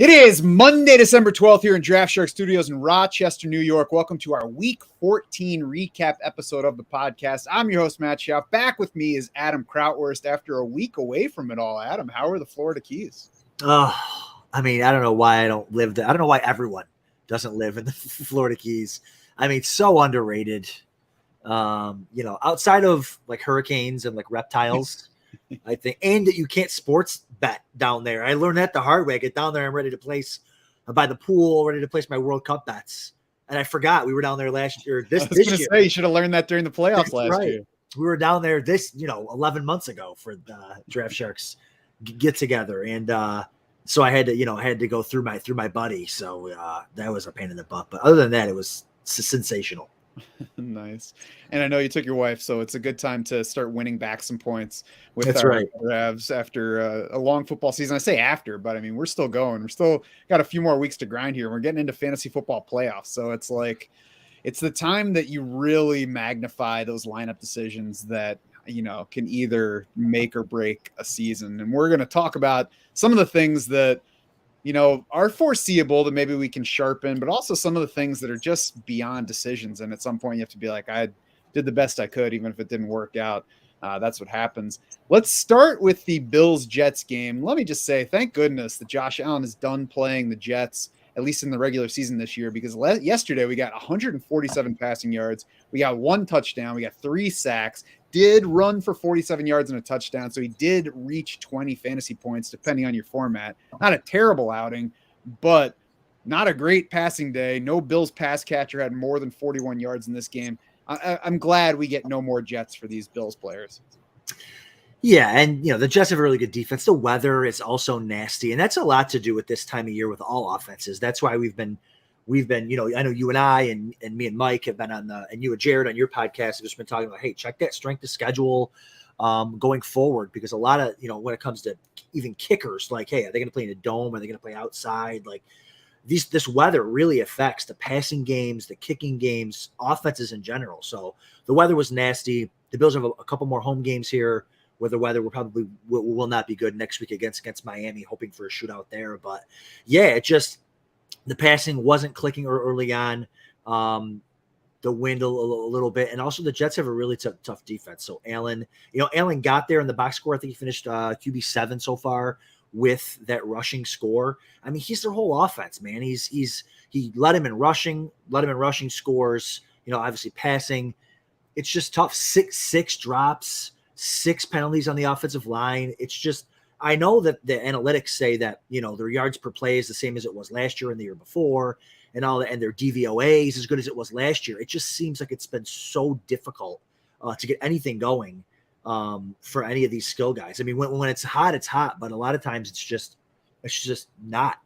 It is Monday, December 12th here in Draft Shark Studios in Rochester, New York. Welcome to our Week 14 recap episode of the podcast. I'm your host, Matt Schauf. Back with me is Adam Krautwurst after a week away from it all. Adam, how are the Florida Keys? I don't know why I don't live there. I don't know why everyone doesn't live in the Florida Keys. I mean, so underrated. Outside of like hurricanes and like reptiles, I think, and that you can't sports bet down there. I learned that the hard way. I get down there, I'm ready to place by the pool, ready to place my World Cup bets. And I forgot we were down there last year. This year, say, you should have learned that during the playoffs last year. We were down there 11 months ago for the Draft Sharks get together, and so I had to go through my buddy. So that was a pain in the butt. But other than that, it was sensational. Nice. And I know you took your wife, so it's a good time to start winning back some points with That's our right. Ravs after a long football season. I say after, but I mean, we're still going. We're still got a few more weeks to grind here. We're getting into fantasy football playoffs. So it's like, it's the time that you really magnify those lineup decisions that, can either make or break a season. And we're going to talk about some of the things that, are foreseeable that maybe we can sharpen, but also some of the things that are just beyond decisions. And at some point you have to be like, I did the best I could, even if it didn't work out. That's what happens. Let's start with the Bills-Jets game. Let me just say, thank goodness that Josh Allen is done playing the Jets, at least in the regular season this year, because yesterday we got 147 passing yards. We got 1 touchdown. We got 3 sacks. Did run for 47 yards and a touchdown. So he did reach 20 fantasy points, depending on your format. Not a terrible outing, but not a great passing day. No Bills pass catcher had more than 41 yards in this game. I'm glad we get no more Jets for these Bills players. Yeah, and the Jets have a really good defense. The weather is also nasty, and that's a lot to do with this time of year with all offenses. That's why we've been, I know you and I and me and Mike have been and you and Jared on your podcast have just been talking about, hey, check that strength of schedule going forward, because a lot of, when it comes to even kickers, like, hey, are they going to play in a dome? Are they going to play outside? Like, this weather really affects the passing games, the kicking games, offenses in general. So the weather was nasty. The Bills have a couple more home games here where the weather will not be good next week against Miami, hoping for a shootout there. But yeah, the passing wasn't clicking early on. The wind a little bit, and also the Jets have a really tough defense. So Allen got there in the box score. I think he finished QB7 so far with that rushing score. I mean, he's their whole offense, man. He led him in rushing scores. Obviously passing. It's just tough. Six drops, 6 penalties on the offensive line. It's just, I know that the analytics say that, their yards per play is the same as it was last year and the year before, and all that, and their DVOA is as good as it was last year. It just seems like it's been so difficult to get anything going for any of these skill guys. I mean, when it's hot, but a lot of times it's just not.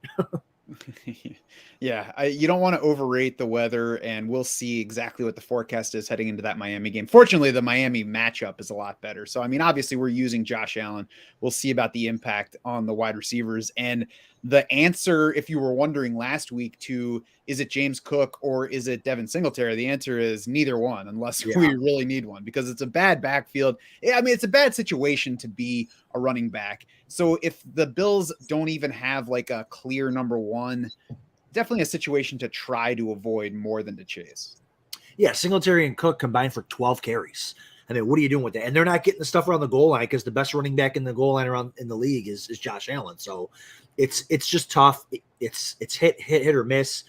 Yeah, you don't want to overrate the weather, and we'll see exactly what the forecast is heading into that Miami game. Fortunately, the Miami matchup is a lot better. So, I mean, obviously we're using Josh Allen. We'll see about the impact on the wide receivers. And the answer, if you were wondering last week, to is it James Cook or is it Devin Singletary, the answer is neither one, unless we really need one, because it's a bad backfield. I mean, it's a bad situation to be a running back. So if the Bills don't even have like a clear number one, definitely a situation to try to avoid more than to chase. Yeah, Singletary and Cook combined for 12 carries. I mean, what are you doing with that? And they're not getting the stuff around the goal line, because the best running back in the goal line around in the league is Josh Allen. So it's just tough. It's hit or miss.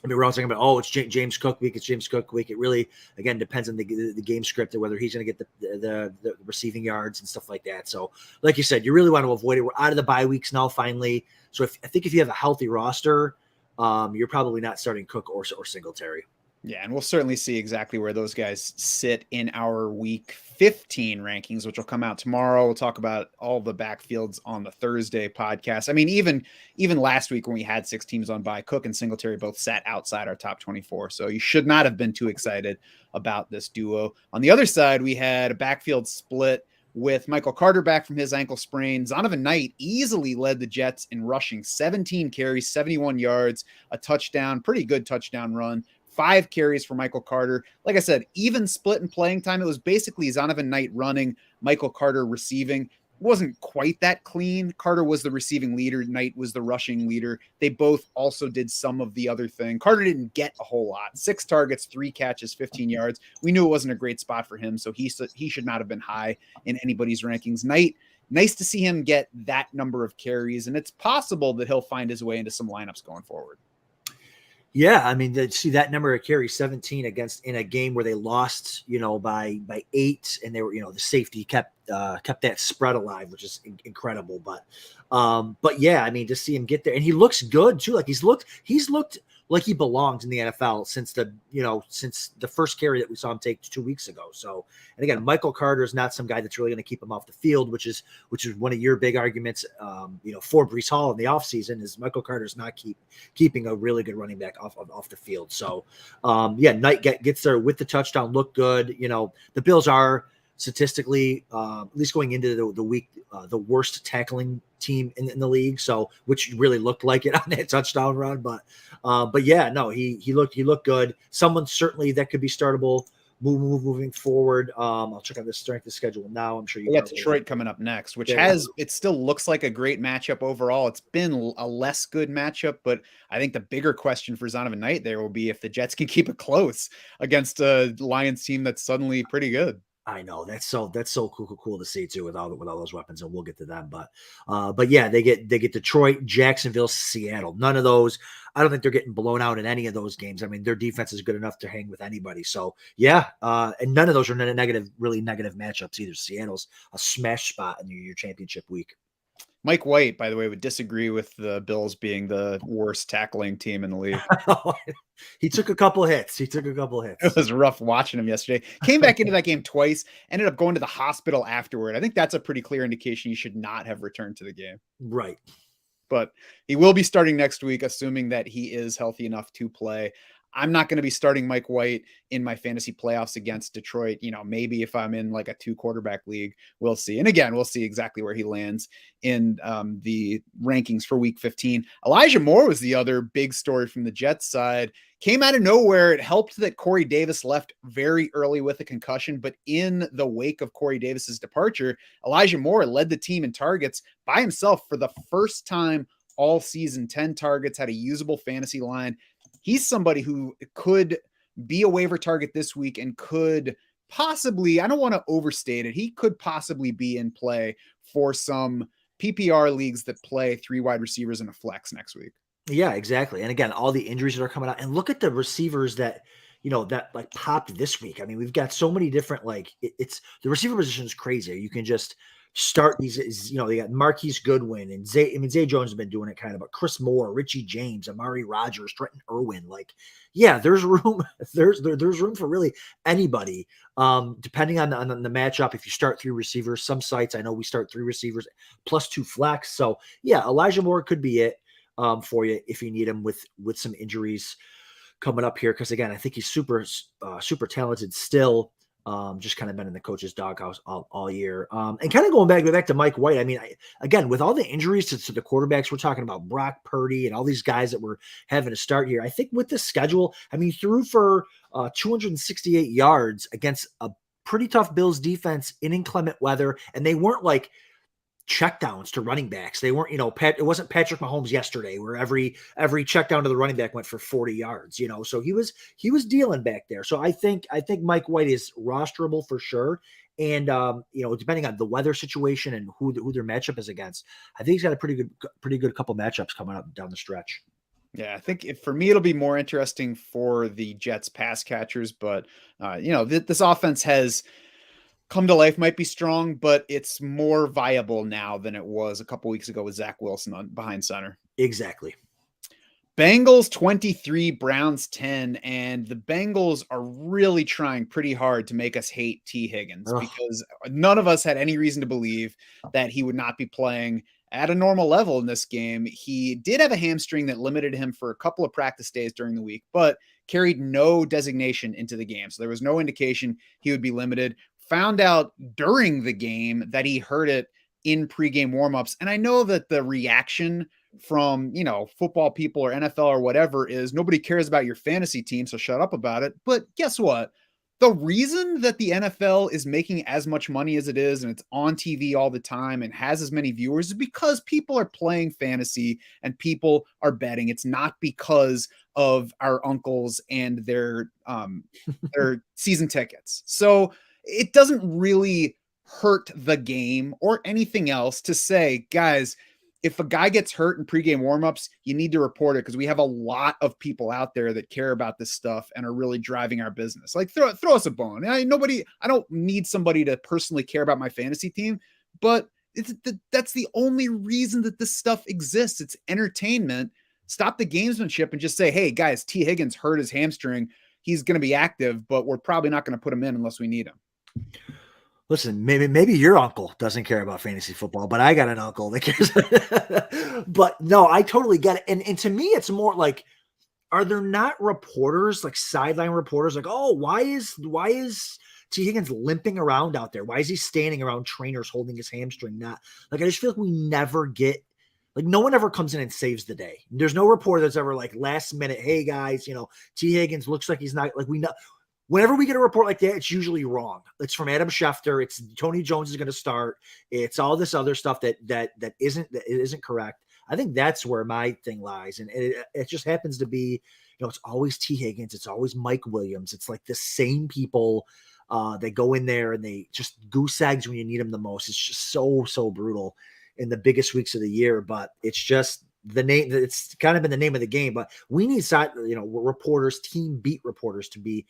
I mean, we're all talking about, it's James Cook week. It's James Cook week. It really, again, depends on the game script and whether he's going to get the receiving yards and stuff like that. So, like you said, you really want to avoid it. We're out of the bye weeks now, finally. So I think if you have a healthy roster, you're probably not starting Cook or Singletary. Yeah, and we'll certainly see exactly where those guys sit in our week 15 rankings, which will come out tomorrow. We'll talk about all the backfields on the Thursday podcast. I mean, even last week when we had 6 teams on bye, Cook and Singletary both sat outside our top 24. So you should not have been too excited about this duo. On the other side, we had a backfield split with Michael Carter back from his ankle sprain. Zonovan Knight easily led the Jets in rushing, 17 carries, 71 yards, a touchdown, pretty good touchdown run. 5 carries for Michael Carter. Like I said, even split in playing time. It was basically Zonovan Knight running, Michael Carter receiving. wasn't quite that clean. Carter was the receiving leader. Knight was the rushing leader. They both also did some of the other thing. Carter didn't get a whole lot. 6 targets, 3 catches, 15 yards. We knew it wasn't a great spot for him, so he should not have been high in anybody's rankings. Knight, nice to see him get that number of carries, and it's possible that he'll find his way into some lineups going forward. Yeah, I mean, to see that number of carries, 17 against in a game where they lost, by 8, and they were, the safety kept that spread alive, which is incredible. But yeah, I mean, to see him get there, and he looks good too. Like he's looked like he belongs in the NFL since the first carry that we saw him take 2 weeks ago. So, and again, Michael Carter is not some guy that's really going to keep him off the field, which is one of your big arguments, for Breece Hall in the offseason is Michael Carter's not keeping a really good running back off the field. So, Knight gets there with the touchdown, look good. The Bills are statistically, at least going into the week, the worst tackling team in the league. So, which really looked like it on that touchdown run, but yeah, no, he looked good. Someone certainly that could be startable moving forward. I'll check out the strength of schedule now. I'm sure you got Detroit coming up next, which it still looks like a great matchup overall. It's been a less good matchup, but I think the bigger question for Zonovan Knight there will be if the Jets can keep it close against a Lions team that's suddenly pretty good. I know that's so cool to see too with all those weapons, and we'll get to them. But yeah, they get Detroit, Jacksonville, Seattle. None of those. I don't think they're getting blown out in any of those games. I mean, their defense is good enough to hang with anybody. So yeah, and none of those are really negative matchups either. Seattle's a smash spot in your championship week. Mike White, by the way, would disagree with the Bills being the worst tackling team in the league. He took a couple hits. It was rough watching him yesterday. Came back into that game twice, ended up going to the hospital afterward. I think that's a pretty clear indication he should not have returned to the game. Right. But he will be starting next week, assuming that he is healthy enough to play. I'm not going to be starting Mike White in my fantasy playoffs against Detroit. Maybe if I'm in like a 2 quarterback league, we'll see. And again, we'll see exactly where he lands in the rankings for week 15. Elijah Moore was the other big story from the Jets side. Came out of nowhere. It helped that Corey Davis left very early with a concussion, but in the wake of Corey Davis's departure, Elijah Moore led the team in targets by himself for the first time all season. 10 targets, had a usable fantasy line. He's somebody who could be a waiver target this week and could possibly, I don't want to overstate it, he could possibly be in play for some PPR leagues that play 3 wide receivers and a flex next week. Yeah, exactly. And again, all the injuries that are coming out, and look at the receivers that like popped this week. I mean, we've got so many different, it's the receiver position is crazy. You can just start these, they got Marquise Goodwin and Zay Jones has been doing it kind of, but Chris Moore, Richie James, Amari Rogers, Trenton Irwin, there's room. There's room for really anybody. Depending on the matchup, if you start 3 receivers, some sites, I know we start 3 receivers plus 2 flex. So yeah, Elijah Moore could be it for you if you need him with some injuries coming up here. Cause again, I think he's super talented still. Just kind of been in the coach's doghouse all year. And kind of going back to Mike White. I mean, again, with all the injuries to the quarterbacks, we're talking about Brock Purdy and all these guys that were having to start here. I think with the schedule, I mean, he threw for 268 yards against a pretty tough Bills defense in inclement weather. And they weren't like checkdowns to running backs. They weren't, it wasn't Patrick Mahomes yesterday where every check down to the running back went for 40 yards, so he was dealing back there. So I think Mike White is rosterable for sure. And, depending on the weather situation and who their matchup is against, I think he's got a pretty good couple matchups coming up down the stretch. Yeah, I think for me, it'll be more interesting for the Jets pass catchers, but this offense has come to life, might be strong, but it's more viable now than it was a couple weeks ago with Zach Wilson behind center. Exactly. Bengals 23, Browns 10, and the Bengals are really trying pretty hard to make us hate T. Higgins because none of us had any reason to believe that he would not be playing at a normal level in this game. He did have a hamstring that limited him for a couple of practice days during the week, but carried no designation into the game. So there was no indication he would be limited. Found out during the game that he heard it in pregame warmups. And I know that the reaction from, football people or NFL or whatever is nobody cares about your fantasy team, so shut up about it. But guess what? The reason that the NFL is making as much money as it is and it's on TV all the time and has as many viewers is because people are playing fantasy and people are betting. It's not because of our uncles and their season tickets. So it doesn't really hurt the game or anything else to say, guys, if a guy gets hurt in pregame warmups, you need to report it because we have a lot of people out there that care about this stuff and are really driving our business. Like throw us a bone. I don't need somebody to personally care about my fantasy team, but that's the only reason that this stuff exists. It's entertainment. Stop the gamesmanship and just say, hey guys, T. Higgins hurt his hamstring. He's going to be active, but we're probably not going to put him in unless we need him. Listen, maybe your uncle doesn't care about fantasy football, but I got an uncle that cares. But no, I totally get it. And to me, it's more like, are there not reporters, like sideline reporters, like, oh, why is T. Higgins limping around out there? Why is he standing around trainers holding his hamstring? Not like, I just feel like we never get, like, no one ever comes in and saves the day. There's no reporter that's ever like last minute, hey guys, T. Higgins looks like he's not, like, we know. Whenever we get a report like that, it's usually wrong. It's from Adam Schefter. It's Tony Jones is going to start. It's all this other stuff that isn't correct. I think that's where my thing lies, and it just happens to be, it's always T. Higgins. It's always Mike Williams. It's like the same people that go in there and they just goose eggs when you need them the most. It's just so brutal in the biggest weeks of the year, but it's just the name. It's kind of been the name of the game. But we need reporters, team beat reporters to be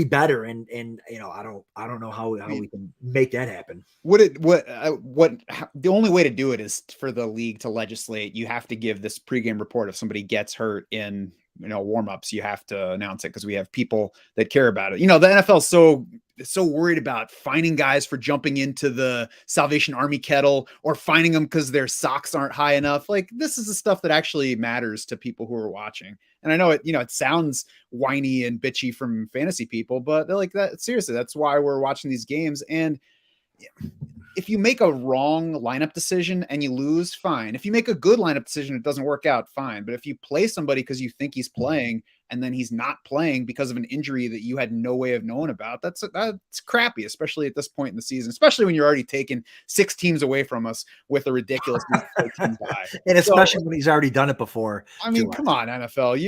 better, and I don't know how we can make that happen. The only way to do it is for the league to legislate. You have to give this pregame report if somebody gets hurt in warmups. You have to announce it because we have people that care about it. The NFL is so worried about finding guys for jumping into the Salvation Army kettle or finding them because their socks aren't high enough. Like, this is the stuff that actually matters to people who are watching. And I know it sounds whiny and bitchy from fantasy people, but they're like that. Seriously, that's why we're watching these games. And if you make a wrong lineup decision and you lose, fine. If you make a good lineup decision, it doesn't work out, fine. But if you play somebody because you think he's playing and then he's not playing because of an injury that you had no way of knowing about, that's crappy, especially at this point in the season, especially when you're already taking 6 teams away from us with a ridiculous 14 bye. And especially when he's already done it before. I mean, come on, NFL.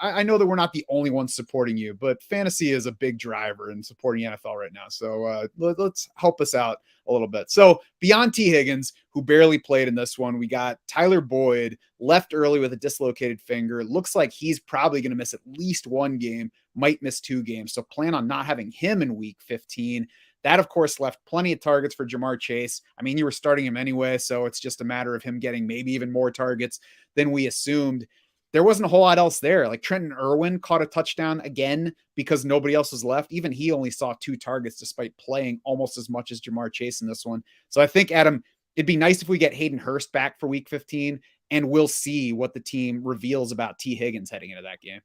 I know that we're not the only ones supporting you, but fantasy is a big driver in supporting NFL right now. So let's help us out a little bit. So beyond T. Higgins, who barely played in this one, we got Tyler Boyd left early with a dislocated finger. It looks like he's probably going to miss at least 1 game, might miss 2 games. So plan on not having him in week 15. That, of course, left plenty of targets for Jamar Chase. I mean, you were starting him anyway, so it's just a matter of him getting maybe even more targets than we assumed. There wasn't a whole lot else there. Like, Trenton Irwin caught a touchdown again because nobody else was left. Even he only saw 2 targets despite playing almost as much as Jamar Chase in this one. So I think, Adam, it'd be nice if we get Hayden Hurst back for week 15, and we'll see what the team reveals about T. Higgins heading into that game.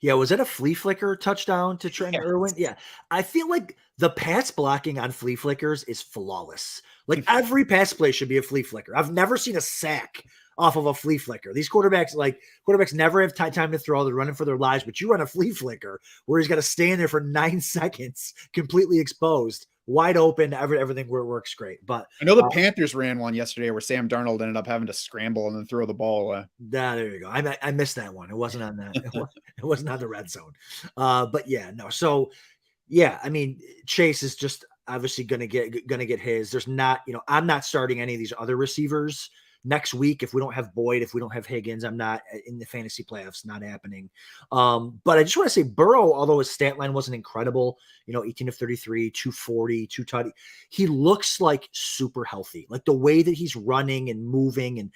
Yeah, was that a flea flicker touchdown to Trenton Irwin? Yeah. I feel like the pass blocking on flea flickers is flawless. Like, every pass play should be a flea flicker. I've never seen a sack off of a flea flicker. These quarterbacks never have time to throw. They're running for their lives, but you run a flea flicker where he's got to stand there for 9 seconds, completely exposed, wide open. Everything works great. But I know the Panthers ran one yesterday where Sam Darnold ended up having to scramble and then throw the ball away. There you go. I missed that one. It wasn't on that. It wasn't on the red zone. But yeah, no. So yeah, I mean, Chase is just obviously gonna get his. There's not, I'm not starting any of these other receivers next week. If we don't have Boyd, if we don't have Higgins, I'm not in the fantasy playoffs, not happening. But I just want to say Burrow, although his stat line wasn't incredible, 18 of 33, 240, 2 tutty, he looks like super healthy. Like the way that he's running and moving and,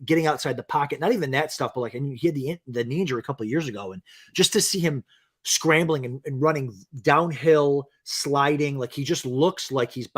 getting outside the pocket, not even that stuff, but like, and he had the knee injury a couple of years ago. And just to see him scrambling and running downhill, sliding, like he just looks like he's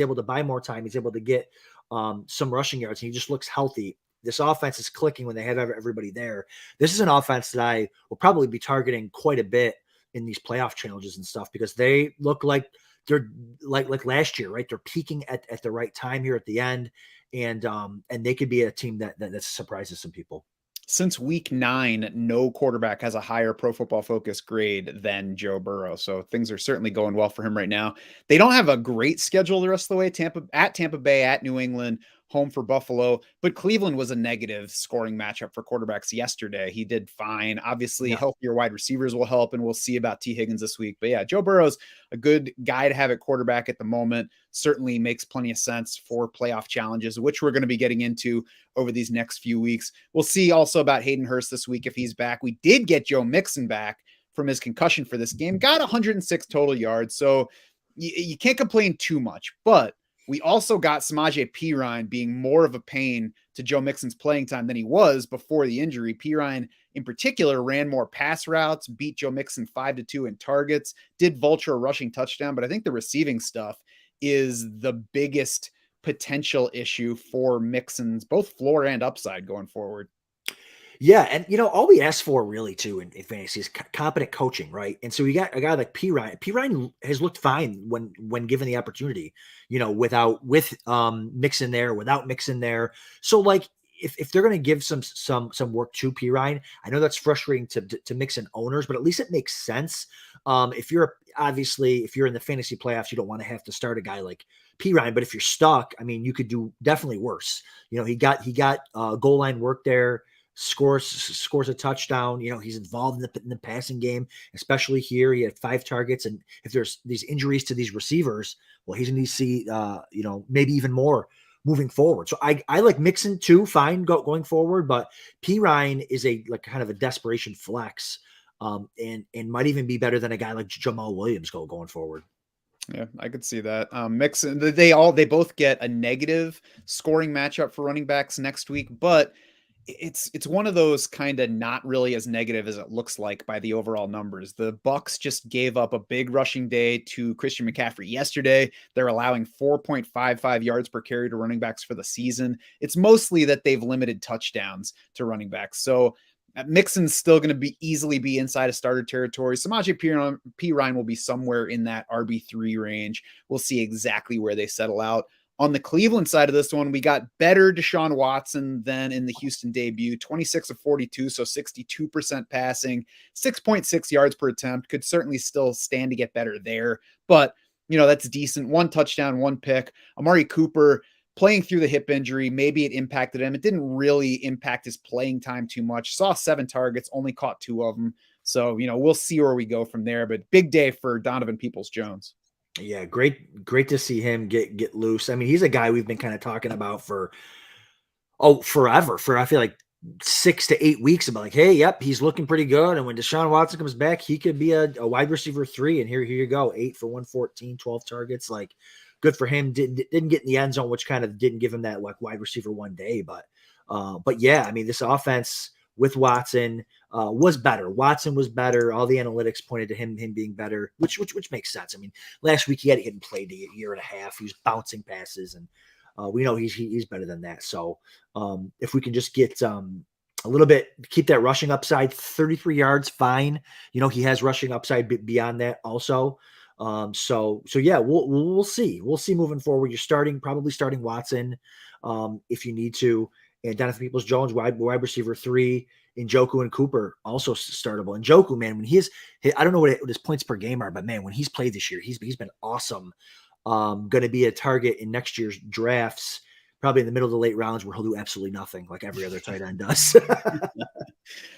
able to buy more time. He's able to get some rushing yards, and he just looks healthy. This offense is clicking when they have everybody there. This is an offense that I will probably be targeting quite a bit in these playoff challenges and stuff, because they look like they're like last year, right? They're peaking at the right time here at the end, and they could be a team that surprises some people. Since week 9, no quarterback has a higher Pro Football Focus grade than Joe Burrow. So things are certainly going well for him right now. They don't have a great schedule the rest of the way. Tampa Bay, at New England, home for Buffalo, but Cleveland was a negative scoring matchup for quarterbacks yesterday. He did fine. Obviously, Yeah. healthier wide receivers will help, and we'll see about T. Higgins this week. But yeah, Joe Burrow's a good guy to have at quarterback at the moment. Certainly makes plenty of sense for playoff challenges, which we're going to be getting into over these next few weeks. We'll see also about Hayden Hurst this week if he's back. We did get Joe Mixon back from his concussion for this game, got 106 total yards, so you can't complain too much. But we also got Samaje Perine being more of a pain to Joe Mixon's playing time than he was before the injury. Perine, in particular, ran more pass routes, beat Joe Mixon 5-2 in targets, did vulture a rushing touchdown, but I think the receiving stuff is the biggest potential issue for Mixon's both floor and upside going forward. Yeah, and all we ask for really too in fantasy is competent coaching, right? And so we got a guy like Perine. Perine has looked fine when given the opportunity, with Mixon there, without Mixon there. So like if they're going to give some work to Perine, I know that's frustrating to Mixon owners, but at least it makes sense. If you're in the fantasy playoffs, you don't want to have to start a guy like Perine, but if you're stuck, I mean, you could do definitely worse. He got goal line work there. Scores a touchdown. He's involved in the passing game, especially here. He had 5 targets, and if there's these injuries to these receivers, well, he's going to see maybe even more moving forward. So I like Mixon too, fine going forward, but Perine is kind of a desperation flex, and might even be better than a guy like Jamal Williams going forward. Yeah, I could see that. Mixon, they both get a negative scoring matchup for running backs next week, but it's one of those kind of not really as negative as it looks like by the overall numbers. The Bucks just gave up a big rushing day to Christian McCaffrey yesterday. They're allowing 4.55 yards per carry to running backs for the season. It's mostly that they've limited touchdowns to running backs. So Mixon's still going to easily be inside of starter territory. Samaje Perine will be somewhere in that RB3 range. We'll see exactly where they settle out. On the Cleveland side of this one, we got better Deshaun Watson than in the Houston debut, 26 of 42, so 62% passing, 6.6 yards per attempt. Could certainly still stand to get better there, but that's decent. 1 touchdown, 1 pick. Amari Cooper playing through the hip injury, maybe it impacted him. It didn't really impact his playing time too much. Saw 7 targets, only caught 2 of them. So, we'll see where we go from there, but big day for Donovan Peoples-Jones. Yeah, great to see him get loose. I mean, he's a guy we've been kind of talking about for forever. For I feel like 6 to 8 weeks. I'm like, hey, yep, he's looking pretty good. And when Deshaun Watson comes back, he could be a wide receiver 3. And here you go, 8 for 114, 12 targets. Like, good for him. Didn't get in the end zone, which kind of didn't give him that like wide receiver 1 day. But yeah, I mean, this offense with Watson was better. Watson was better. All the analytics pointed to him being better, which makes sense. I mean, last week he hadn't played a year and a half. He was bouncing passes, and we know he's better than that. So if we can just get a little bit, keep that rushing upside, 33 yards, fine. He has rushing upside beyond that also. So yeah, we'll see. We'll see moving forward. You're probably starting Watson if you need to. And Donovan Peoples-Jones, wide receiver 3, Njoku and Cooper also startable. Njoku, man, when I don't know what his points per game are, but man, when he's played this year, he's been awesome. Going to be a target in next year's drafts, probably in the middle of the late rounds where he'll do absolutely nothing like every other tight end does.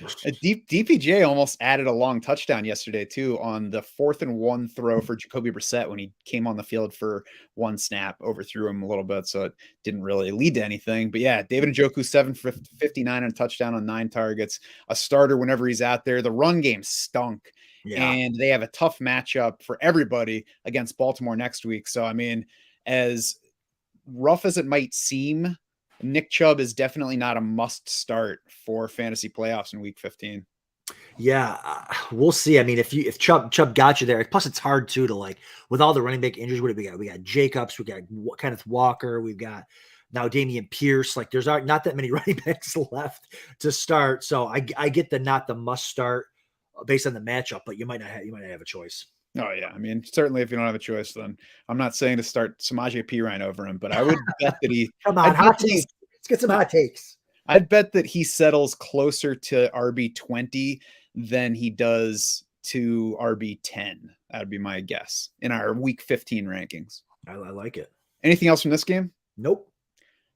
DPJ almost added a long touchdown yesterday too on the 4th and 1 throw for Jacoby Brissett when he came on the field for 1 snap, overthrew him a little bit, so it didn't really lead to anything. But yeah, David Njoku 7 for 59 and a touchdown on 9 targets, a starter whenever he's out there. The run game stunk. Yeah. And they have a tough matchup for everybody against Baltimore next week. So I mean, as rough as it might seem, Nick Chubb is definitely not a must start for fantasy playoffs in week 15. Yeah, we'll see. I mean, if Chubb got you there, plus it's hard too to with all the running back injuries. What do we got? We got Jacobs, we got Kenneth Walker, we've got now Dameon Pierce. Like, there's not that many running backs left to start. So I get not the must start based on the matchup, but you might not have a choice. Oh yeah, I mean, certainly if you don't have a choice, then I'm not saying to start Samaje Perine over him, but I would bet that he. Come on, hot takes. Let's get some hot takes. I'd bet that he settles closer to RB20 than he does to RB10. That would be my guess in our week 15 rankings. I like it. Anything else from this game? Nope.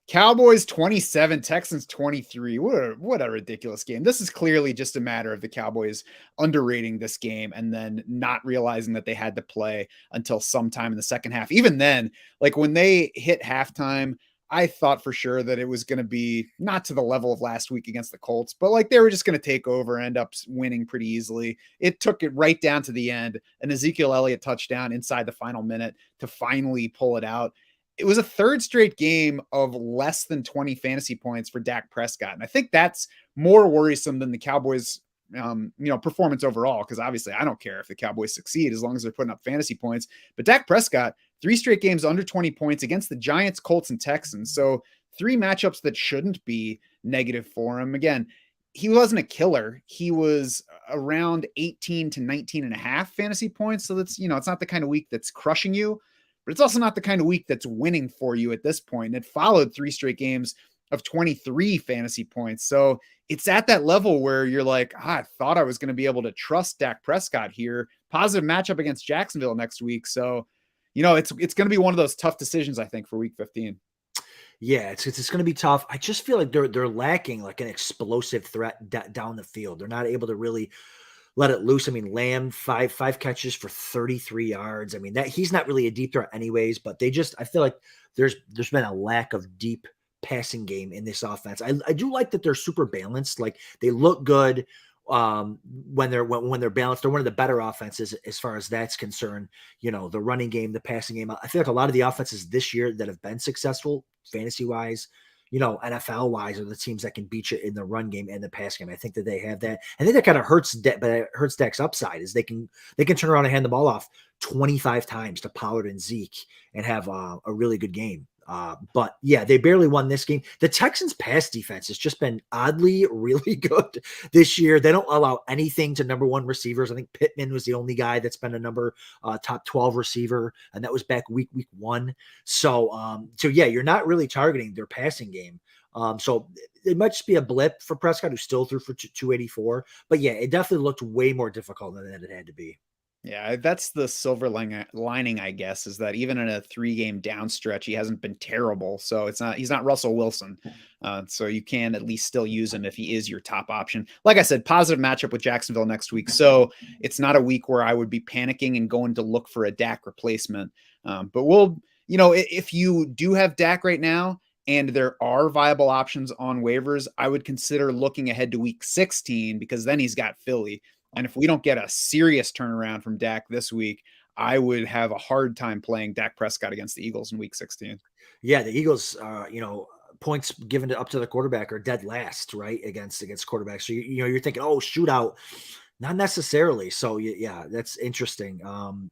Cowboys 27, Texans 23. What a ridiculous game. This is clearly just a matter of the Cowboys underrating this game and then not realizing that they had to play until sometime in the second half. Even then, like when they hit halftime, I thought for sure that it was going to be not to the level of last week against the Colts, but like they were just going to take over, end up winning pretty easily. It took it right down to the end, an Ezekiel Elliott touchdown inside the final minute to finally pull it out. It was a third straight game of less than 20 fantasy points for Dak Prescott. And I think that's more worrisome than the Cowboys, performance overall, because obviously I don't care if the Cowboys succeed as long as they're putting up fantasy points. But Dak Prescott, 3 straight games under 20 points against the Giants, Colts, and Texans. So 3 matchups that shouldn't be negative for him. Again, he wasn't a killer. He was around 18 to 19 and a half fantasy points. So that's, it's not the kind of week that's crushing you, but it's also not the kind of week that's winning for you at this point. It followed 3 straight games of 23 fantasy points. So it's at that level where you're like, I thought I was going to be able to trust Dak Prescott here. Positive matchup against Jacksonville next week. So, it's going to be one of those tough decisions, I think, for week 15. Yeah, it's going to be tough. I just feel like they're lacking like an explosive threat down the field. They're not able to really let it loose. I mean, Lamb, five catches for 33 yards. I mean, that he's not really a deep threat anyways, but I feel like there's been a lack of deep passing game in this offense. I do like that they're super balanced. Like they look good when they're balanced. They're one of the better offenses as far as that's concerned. The running game, the passing game. I feel like a lot of the offenses this year that have been successful fantasy wise, NFL wise, are the teams that can beat you in the run game and the pass game. I think that they have that. I think that kind of hurts Dak's upside is they can turn around and hand the ball off 25 times to Pollard and Zeke and have a really good game. But yeah, they barely won this game. The Texans pass defense has just been oddly really good this year. They don't allow anything to number 1 receivers. I think Pittman was the only guy that's been a top 12 receiver, and that was back week 1. So yeah, you're not really targeting their passing game. So it might just be a blip for Prescott, who still threw for 284. But yeah, it definitely looked way more difficult than it had to be. Yeah, that's the silver lining, I guess, is that even in a 3-game down stretch, he hasn't been terrible. So he's not Russell Wilson. So you can at least still use him if he is your top option. Like I said, positive matchup with Jacksonville next week. So it's not a week where I would be panicking and going to look for a Dak replacement. But if you do have Dak right now and there are viable options on waivers, I would consider looking ahead to week 16 because then he's got Philly. And if we don't get a serious turnaround from Dak this week, I would have a hard time playing Dak Prescott against the Eagles in week 16. Yeah, the Eagles, points given up to the quarterback are dead last, right? Against quarterbacks. So, you're thinking, oh, shootout. Not necessarily. So yeah, that's interesting.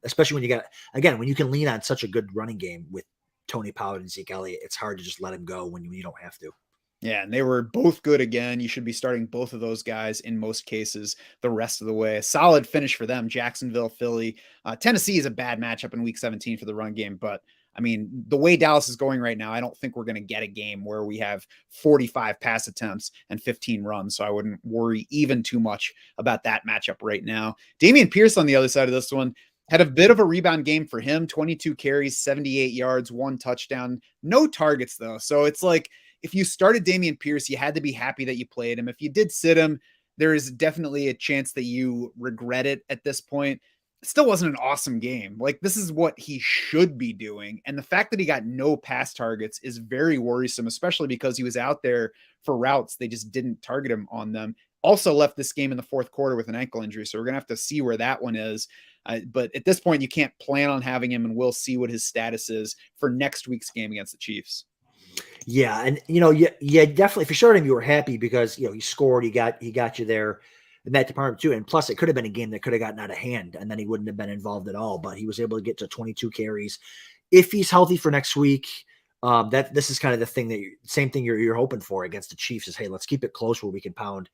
Especially when you can lean on such a good running game with Tony Pollard and Zeke Elliott, it's hard to just let him go when you don't have to. Yeah, and they were both good again. You should be starting both of those guys in most cases the rest of the way. A solid finish for them. Jacksonville, Philly. Tennessee is a bad matchup in week 17 for the run game, but I mean, the way Dallas is going right now, I don't think we're going to get a game where we have 45 pass attempts and 15 runs, so I wouldn't worry even too much about that matchup right now. Dameon Pierce on the other side of this one had a bit of a rebound game for him, 22 carries, 78 yards, 1 touchdown, no targets though. So it's like, if you started Dameon Pierce, you had to be happy that you played him. If you did sit him, there is definitely a chance that you regret it at this point. It still wasn't an awesome game. Like, this is what he should be doing. And the fact that he got no pass targets is very worrisome, especially because he was out there for routes. They just didn't target him on them. Also left this game in the 4th quarter with an ankle injury. So we're going to have to see where that one is. But at this point, you can't plan on having him, and we'll see what his status is for next week's game against the Chiefs. Yeah, and yeah, definitely. If you started him, you were happy because he scored. He got you there in that department too. And plus, it could have been a game that could have gotten out of hand, and then he wouldn't have been involved at all. But he was able to get to 22 carries. If he's healthy for next week, this is kind of the thing same thing you're hoping for against the Chiefs is, hey, let's keep it close where we can pound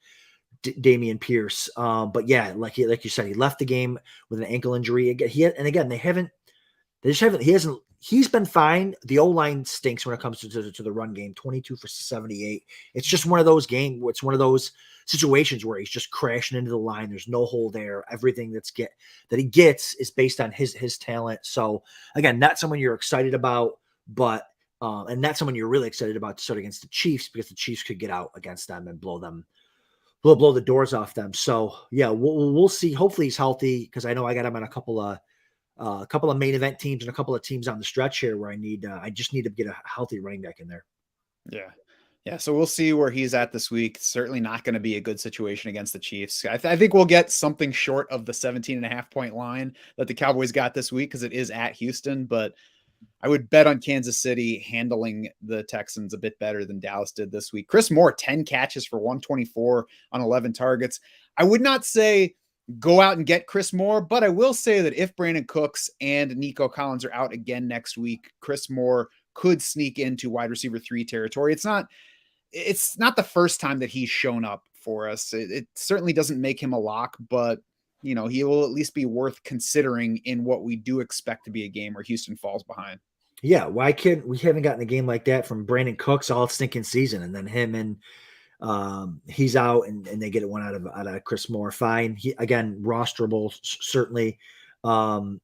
Dameon Pierce. But yeah, like you said, he left the game with an ankle injury. They haven't They just haven't. He's been fine. The O-line stinks when it comes to the run game. 22 for 78. It's just one of those games. It's one of those situations where he's just crashing into the line. There's no hole there. Everything that he gets is based on his talent. So again, not someone you're excited about, but and not someone you're really excited about to start against the Chiefs, because the Chiefs could get out against them and blow the doors off them. So yeah, we'll see. Hopefully he's healthy, because I know I got him on a couple of main event teams and a couple of teams on the stretch here where I just need to get a healthy running back in there. Yeah. Yeah. So we'll see where he's at this week. Certainly not going to be a good situation against the Chiefs. I think we'll get something short of the 17.5-point line that the Cowboys got this week, because it is at Houston, but I would bet on Kansas City handling the Texans a bit better than Dallas did this week. Chris Moore, 10 catches for 124 on 11 targets. I would not say go out and get Chris Moore, but I will say that if Brandon Cooks and Nico Collins are out again next week, Chris Moore could sneak into wide receiver 3 territory. It's not the first time that he's shown up for us. It certainly doesn't make him a lock, but he will at least be worth considering in what we do expect to be a game where Houston falls behind. Yeah, why can't we haven't gotten a game like that from Brandon Cooks all stinking season, and then him and he's out and they get one out of Chris Moore. Fine. He again rosterable certainly. Mills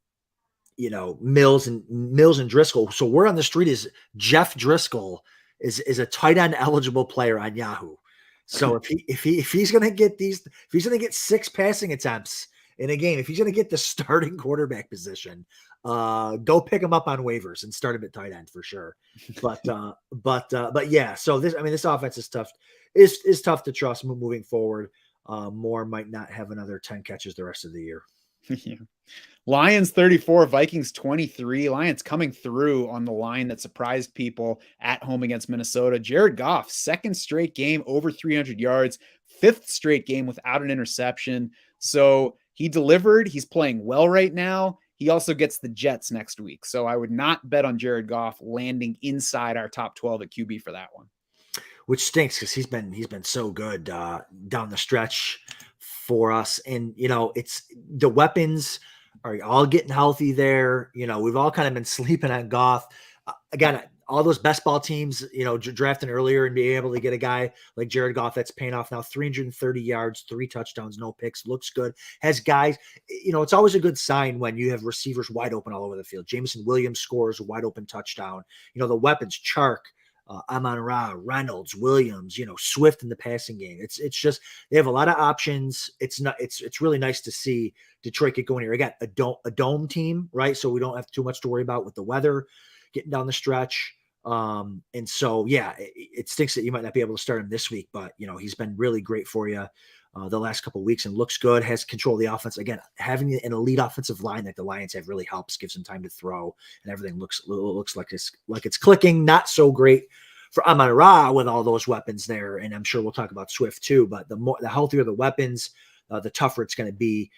and Driscoll. So word on the street is Jeff Driscoll is a tight end eligible player on Yahoo. So if he's going to get 6 passing attempts in a game, if he's going to get the starting quarterback position, go pick him up on waivers and start him at tight end for sure. But yeah, so this offense is tough. Is tough to trust moving forward. Moore might not have another 10 catches the rest of the year. Yeah. Lions 34, Vikings 23. Lions coming through on the line that surprised people at home against Minnesota. Jared Goff, 2nd straight game over 300 yards, 5th straight game without an interception. So he delivered. He's playing well right now. He also gets the Jets next week. So I would not bet on Jared Goff landing inside our top 12 at QB for that one. Which stinks, because he's been so good down the stretch for us. And it's the weapons are all getting healthy there. We've all kind of been sleeping on Goff. Again, all those best ball teams, drafting earlier and being able to get a guy like Jared Goff that's paying off now. 330 yards, 3 touchdowns, no picks, looks good. Has guys, it's always a good sign when you have receivers wide open all over the field. Jameson Williams scores a wide open touchdown. The weapons, Chark, Amon-Ra, Reynolds, Williams, Swift in the passing game. It's just they have a lot of options. It's really nice to see Detroit get going here. Again, a dome team, right? So we don't have too much to worry about with the weather getting down the stretch. And so yeah, it stinks that you might not be able to start him this week, but he's been really great for you the last couple of weeks and looks good, has control of the offense. Again, having an elite offensive line that the Lions have really helps, gives them time to throw, and everything looks like it's clicking. Not so great for Amon-Ra with all those weapons there, and I'm sure we'll talk about Swift too. But the healthier the weapons, the tougher it's going to be.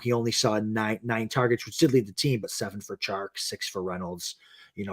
He only saw nine targets, which did lead the team, but 7 for Chark, 6 for Reynolds.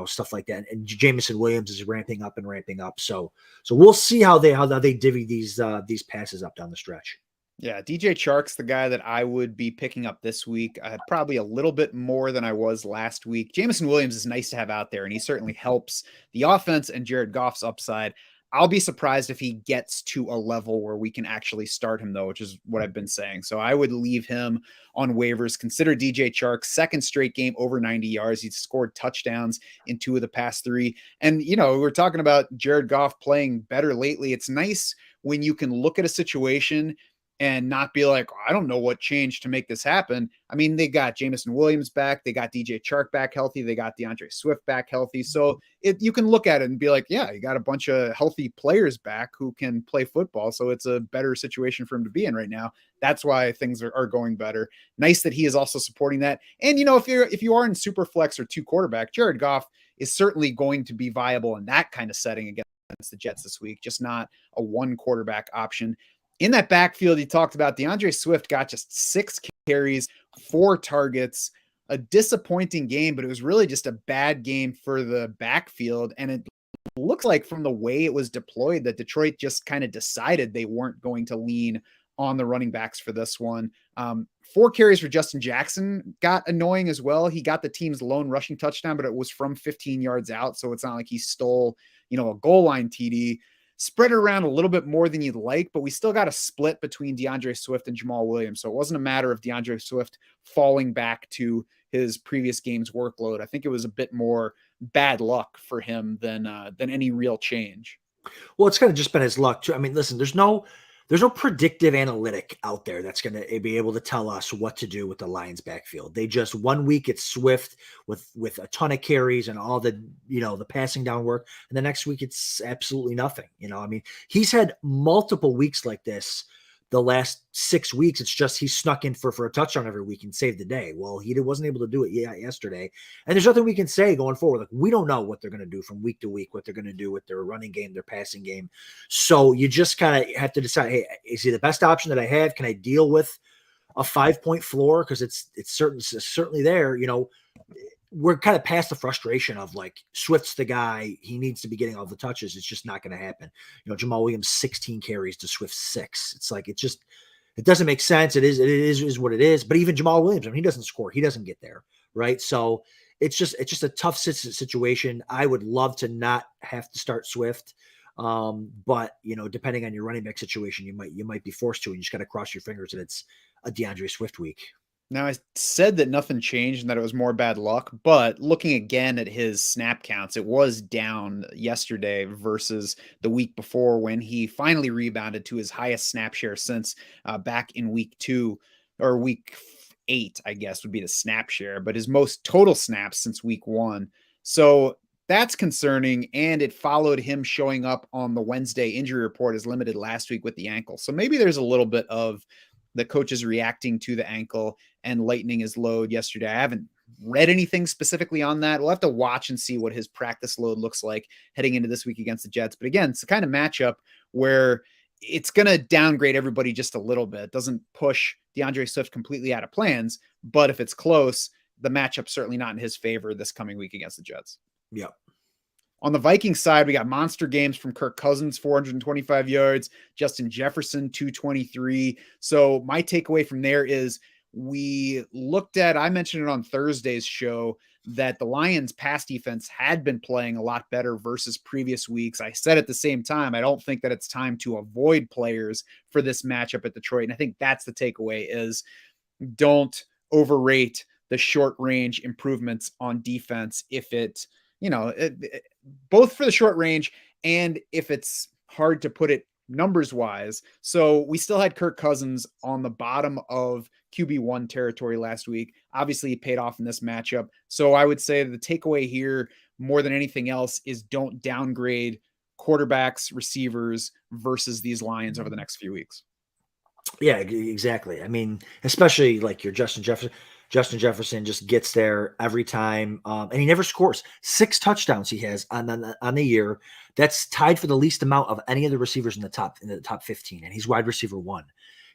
Stuff like that. And Jameson Williams is ramping up. So we'll see how they divvy these passes up down the stretch. Yeah, DJ Chark's the guy that I would be picking up this week. Probably a little bit more than I was last week. Jameson Williams is nice to have out there, and he certainly helps the offense and Jared Goff's upside. I'll be surprised if he gets to a level where we can actually start him, though, which is what I've been saying. So I would leave him on waivers. Consider DJ Chark, 2nd straight game over 90 yards. He's scored touchdowns in 2 of the past 3. And, we're talking about Jared Goff playing better lately. It's nice when you can look at a situation and not be like, I don't know what changed to make this happen. I mean, they got Jameson Williams back. They got DJ Chark back healthy. They got DeAndre Swift back healthy. So you can look at it and be like, yeah, you got a bunch of healthy players back who can play football. So it's a better situation for him to be in right now. That's why things are going better. Nice that he is also supporting that. And, if you are in super flex or 2 quarterback, Jared Goff is certainly going to be viable in that kind of setting against the Jets this week, just not a 1 quarterback option. In that backfield, you talked about DeAndre Swift got just 6 carries, 4 targets, a disappointing game, but it was really just a bad game for the backfield. And it looks like from the way it was deployed that Detroit just kind of decided they weren't going to lean on the running backs for this one. 4 carries for Justin Jackson got annoying as well. He got the team's lone rushing touchdown, but it was from 15 yards out. So it's not like he stole, a goal line TD. Spread it around a little bit more than you'd like, but we still got a split between DeAndre Swift and Jamal Williams. So it wasn't a matter of DeAndre Swift falling back to his previous game's workload. I think it was a bit more bad luck for him than any real change. Well, it's kind of just been his luck too. I mean, listen, there's no predictive analytic out there that's going to be able to tell us what to do with the Lions backfield. They just, one week it's Swift with a ton of carries and all the, the passing down work. And the next week it's absolutely nothing. I mean, he's had multiple weeks like this the last 6 weeks. It's just he snuck in for a touchdown every week and saved the day. Well, he wasn't able to do it yesterday. And there's nothing we can say going forward. Like, we don't know what they're going to do from week to week, what they're going to do with their running game, their passing game. So you just kind of have to decide, hey, is he the best option that I have? Can I deal with a 5-point floor? Because it's certainly there. We're kind of past the frustration of like Swift's the guy. He needs to be getting all the touches. It's just not going to happen. Jamal Williams, 16 carries to Swift 6. It's like, it doesn't make sense. It is what it is. But even Jamal Williams, I mean, he doesn't score. He doesn't get there. Right. So it's just a tough situation. I would love to not have to start Swift. But depending on your running back situation, you might be forced to, and you just got to cross your fingers that it's a DeAndre Swift week. Now, I said that nothing changed and that it was more bad luck, but looking again at his snap counts, it was down yesterday versus the week before when he finally rebounded to his highest snap share since back in week 2 or week 8, I guess would be the snap share, but his most total snaps since week 1. So that's concerning, and it followed him showing up on the Wednesday injury report as limited last week with the ankle. So maybe there's a little bit of the coaches reacting to the ankle and lightening his load yesterday. I haven't read anything specifically on that. We'll have to watch and see what his practice load looks like heading into this week against the Jets. But again, it's the kind of matchup where it's going to downgrade everybody just a little bit. It doesn't push DeAndre Swift completely out of plans, but if it's close, the matchup's certainly not in his favor this coming week against the Jets. Yep. On the Vikings side, we got monster games from Kirk Cousins, 425 yards, Justin Jefferson, 223. So my takeaway from there is I mentioned it on Thursday's show, that the Lions pass defense had been playing a lot better versus previous weeks. I said at the same time, I don't think that it's time to avoid players for this matchup at Detroit. And I think that's the takeaway is don't overrate the short range improvements on defense if both for the short range and if it's hard to put it numbers wise. So we still had Kirk Cousins on the bottom of QB1 territory last week. Obviously, he paid off in this matchup. So I would say the takeaway here more than anything else is don't downgrade quarterbacks, receivers versus these Lions over the next few weeks. Yeah, exactly. I mean, especially like your Justin Jefferson. Justin Jefferson just gets there every time, and he never scores. 6 touchdowns he has on the year. That's tied for the least amount of any of the receivers in the top 15, and he's wide receiver 1.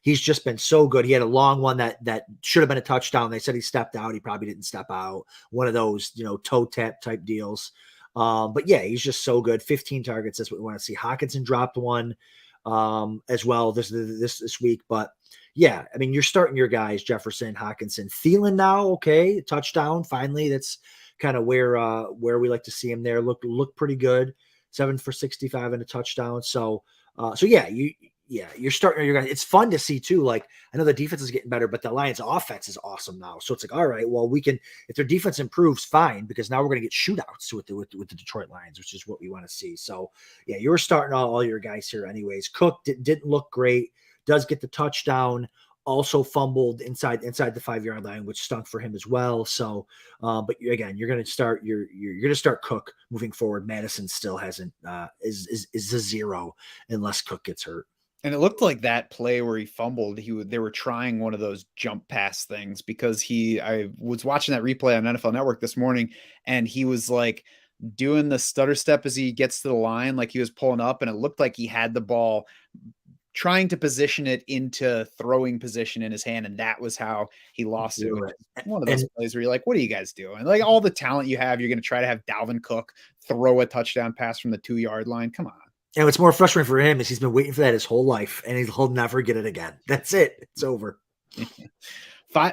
He's just been so good. He had a long one that should have been a touchdown. They said he stepped out. He probably didn't step out. One of those toe tap type deals. But yeah, he's just so good. 15 targets. That's what we want to see. Hockenson dropped one as well this week, but. Yeah, I mean, you're starting your guys, Jefferson, Hockenson, Thielen now. Okay, touchdown finally. That's kind of where we like to see him there. Look pretty good. 7 for 65 and a touchdown. So yeah, you're starting your guys. It's fun to see too. Like, I know the defense is getting better, but the Lions' offense is awesome now. So it's like, all right, well, we can, if their defense improves, fine, because now we're going to get shootouts with the Detroit Lions, which is what we want to see. So yeah, you're starting all your guys here, anyways. Cook didn't look great. Does get the touchdown, also fumbled inside the 5-yard line, which stunk for him as well. So, but again, you're going to start you're going to start Cook moving forward. Madison still hasn't is a 0 unless Cook gets hurt. And it looked like that play where he fumbled, they were trying one of those jump pass things because I was watching that replay on NFL Network this morning, and he was like doing the stutter step as he gets to the line, like he was pulling up, and it looked like he had the ball trying to position it into throwing position in his hand, and that was how he lost it. One of those plays where you're like, what are you guys doing? Like, all the talent you have, you're going to try to have Dalvin Cook throw a touchdown pass from the 2-yard line. Come on. And what's more frustrating for him is he's been waiting for that his whole life, and he'll never get it again. That's it. It's over.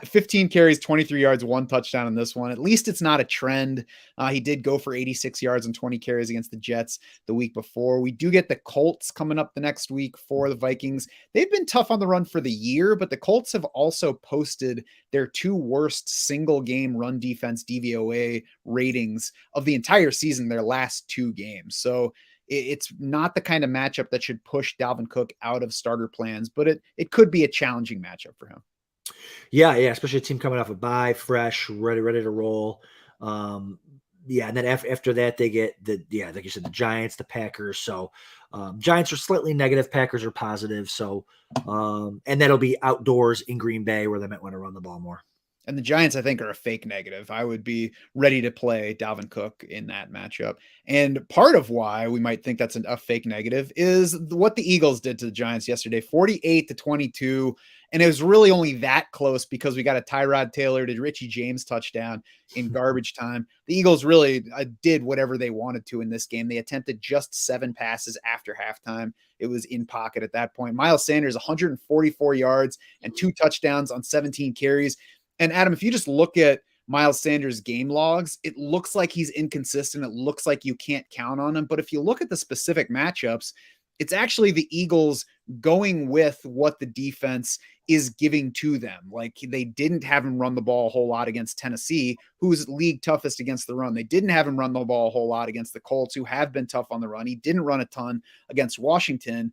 15 carries, 23 yards, 1 touchdown in this one. At least it's not a trend. He did go for 86 yards and 20 carries against the Jets the week before. We do get the Colts coming up the next week for the Vikings. They've been tough on the run for the year, but the Colts have also posted their 2 worst single game run defense DVOA ratings of the entire season, their last 2 games. So it's not the kind of matchup that should push Dalvin Cook out of starter plans, but it could be a challenging matchup for him. Yeah, especially a team coming off a bye, fresh, ready to roll. And then after that, they get like you said, the Giants, the Packers. So Giants are slightly negative, Packers are positive. So and that'll be outdoors in Green Bay where they might want to run the ball more. And the Giants, I think, are a fake negative. I would be ready to play Dalvin Cook in that matchup. And part of why we might think that's a fake negative is what the Eagles did to the Giants yesterday, 48-22. And it was really only that close because we got a Tyrod Taylor to Richie James touchdown in garbage time. The Eagles really did whatever they wanted to in this game. They attempted just 7 passes after halftime. It was in pocket at that point. Miles Sanders, 144 yards and 2 touchdowns on 17 carries. And Adam, if you just look at Miles Sanders' game logs, it looks like he's inconsistent. It looks like you can't count on him. But if you look at the specific matchups, it's actually the Eagles going with what the defense is giving to them. Like, they didn't have him run the ball a whole lot against Tennessee, who's league toughest against the run. They didn't have him run the ball a whole lot against the Colts, who have been tough on the run. He didn't run a ton against Washington.